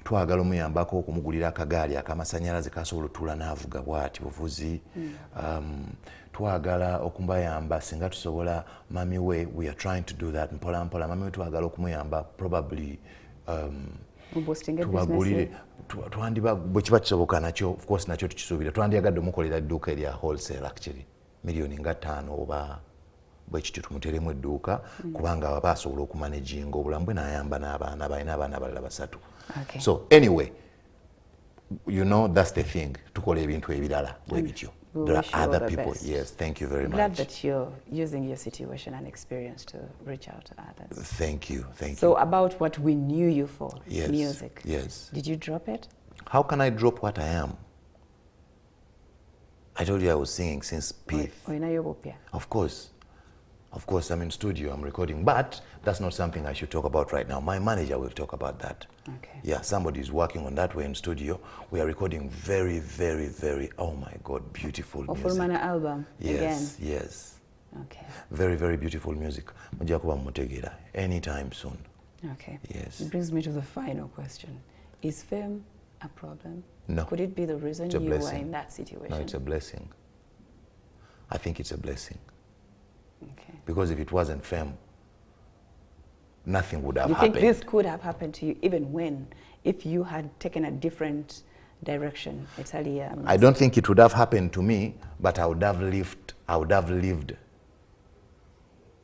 Twagala omuyambako okumugulira akagaali akamasanyalaze kasobola otuula n'avuga bw'ati buvuzi. Twagala okubayamba singa tusobola mami we are trying to do that mpola mpola. Mami we twagala okumuyamba probably tubagulire twandiba bwe kiba kisoboka nakyo of course nakyo tukisuubira. Twandiyagadde omukolera edduuka erya wholesale actually million nga 5 oba bwe kityo tumuteremu edduuka kubanga aba asobola okumanaginga obulamu bwe n'ayamba n'abaana balina abaana abalala basatu. So anyway, you know, that's the thing, tukola ebintu ebirala bwe bityo. There are other people. Yes, thank you very much. Glad that you're using your situation and experience to reach out to others. Thank you, thank you. So about what we knew you for, yes, music. Yes. Did you drop it? How can I drop what I am? I told you I was singing since Pith. Of course. Of course, I'm in studio, I'm recording, but that's not something I should talk about right now. My manager will talk about that. Okay. Yeah, somebody is working on that way in studio. We are recording very, very, very, oh my God, beautiful music. Full Mana album yes, again? Yes. Okay. Very, very beautiful music. Anytime soon. Okay. Yes. It brings me to the final question. Is fame a problem? No. Could it be the reason you were in that situation? No, it's a blessing. I think it's a blessing. Okay. Because if it wasn't fame, nothing would have happened. You think this could have happened to you even when, if you had taken a different direction? I don't think it would have happened to me, but I would have lived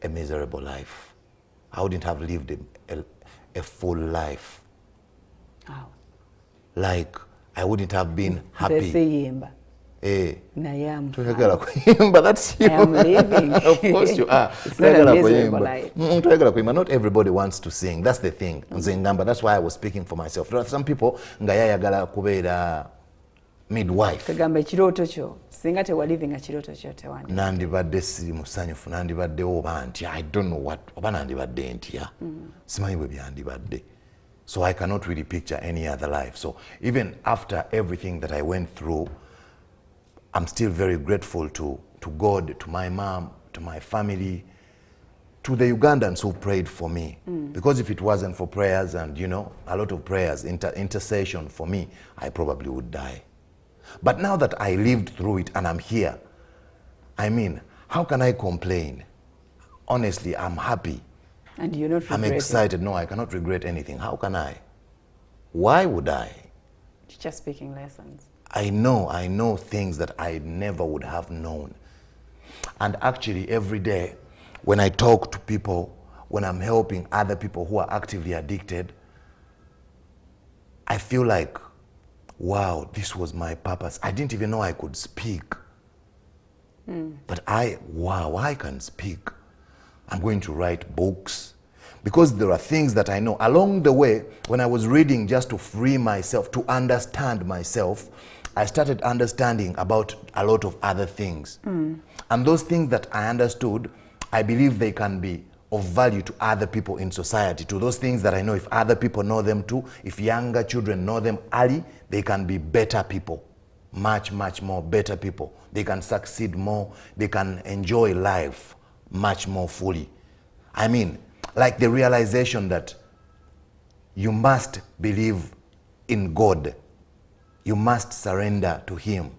a miserable life. I wouldn't have lived a full life. How? Like, I wouldn't have been happy. But that's you. I am living. Of course you are. It's not a miserable life. Not everybody wants to sing. That's the thing. That's why I was speaking for myself. There are some people midwife. Nandibadde siri musanyufu, nandibadde oba nti I don't know what, oba nandibadde ntya. Simanyi bwe byandibadde. So I cannot really picture any other life. So even after everything that I went through, I'm still very grateful to God, to my mom, to my family, to the Ugandans who prayed for me. Because if it wasn't for prayers and, you know, a lot of prayers, intercession for me, I probably would die. But now that I lived through it and I'm here, I mean, how can I complain? Honestly, I'm happy. And you're not regretting? I'm excited. No, I cannot regret anything. How can I? Why would I? You're just speaking lessons. I know things that I never would have known. And actually, every day, when I talk to people, when I'm helping other people who are actively addicted, I feel like, wow, this was my purpose. I didn't even know I could speak. But wow, I can speak. I'm going to write books. Because there are things that I know. Along the way, when I was reading just to free myself, to understand myself, I started understanding about a lot of other things. And those things that I understood, I believe they can be of value to other people in society. To those things that I know, if other people know them too, if younger children know them early, they can be better people. Much, much more better people. They can succeed more. They can enjoy life much more fully. I mean, like the realization that you must believe in God. You must surrender to Him.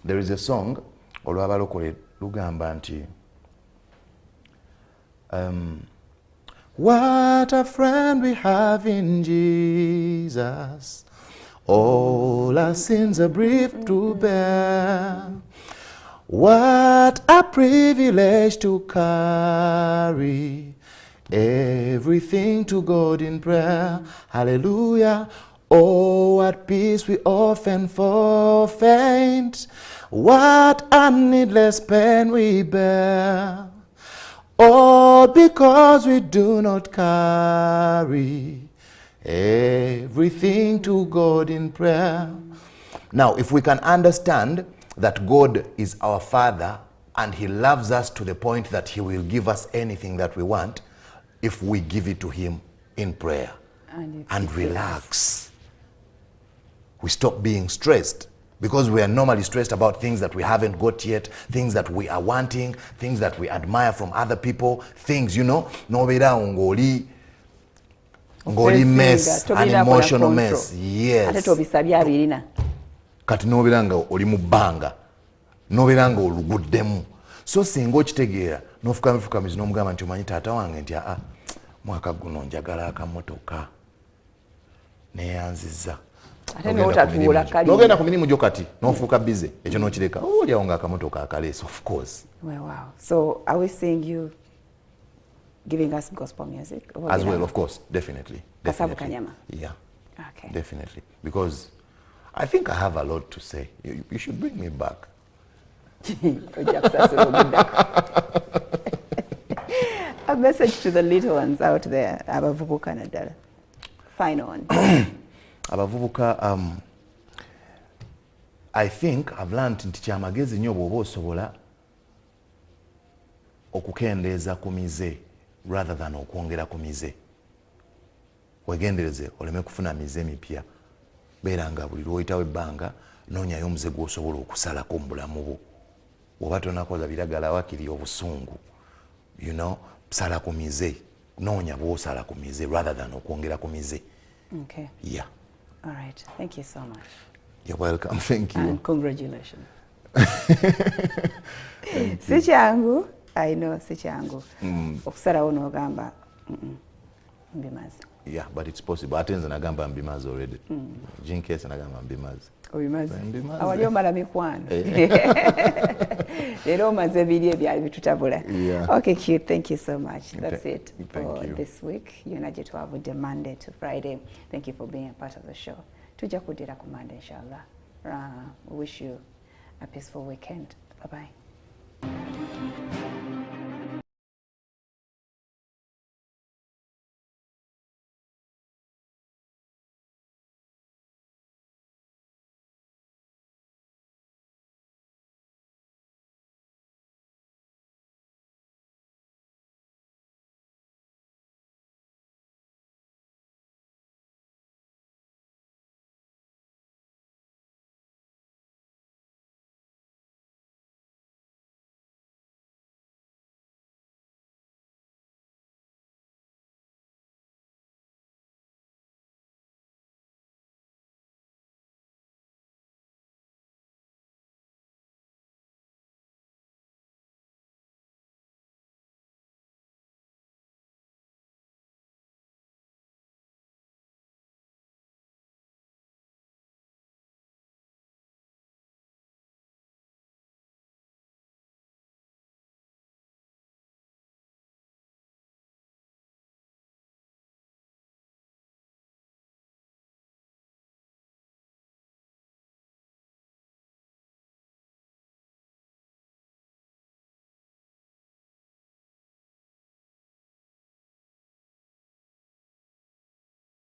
There is a song, olwabalokole lugamba nti, what a friend we have in Jesus. All our sins are brief to bear. What a privilege to carry everything to God in prayer. Hallelujah. Oh, what peace we often forfeit. What a needless pain we bear. All because we do not carry everything to God in prayer. Now, if we can understand that God is our Father and He loves us to the point that He will give us anything that we want, if we give it to Him in prayer and relax. We stop being stressed, because we are normally stressed about things that we haven't got yet, things that we are wanting, things that we admire from other people, things, you know, nobera ngoli mess, an emotional mess. Yes. Kati nobera nga oli mu bbanga, nobera nga oluguddemu. So singa okitegeera n'ofukamifukamisi n'omugamba nti omanyi taata wange nti mwaka guno njagala akamotoka neyanziza. ate n'otatuula kali n'ogenda ku mirimu gyo kati n'ofuuka bize ekyo n'okireka olyawo ng'akamotoka akaleese of course. Wow. So are we seeing you giving us gospel music? As well, of course, definitely. Kasabu Kanyama? Yeah. Okay. Definitely. Because I think I have a lot to say. You should bring me back. A message to the little ones out there. Abavubuka naddala. Final one. Abavubuka, I think I've learned nti kyamagezi nnyo bw'oba osobola okukendeeza ku mize rather than okwongera ku mize. Wegendereze oleme kufuna mize mipya. Beera nga buli lw'oyitawo ebbanga noonyayo omuze gw'osobola okusalako mu bulamu bwo. Bw'oba tonakola biragala wakiri obusungu, you know, sala ku mize. Noonya bw'osala ku mize rather than okwongera ku mize. Okay. Yeah. All right. Thank you so much. You're welcome. Thank you. And congratulations. Si kyangu, I know si kyangu. Okusalawo n'ogamba mbimaze. Yeah, but it's possible. Ate nze nagamba mbimaze already. Jinkese nagamba mbimaze. Obimaze. Awali omala mikwano. Leero omaze ebiri ebyali bitutabula. Okay, Qute, thank you so much. That's it for this week. Yonaje twavudde Monday to Friday. Thank you for being a part of the show. Tujja kuddira ku Monday, inshallah. We wish you a peaceful weekend. Bye-bye.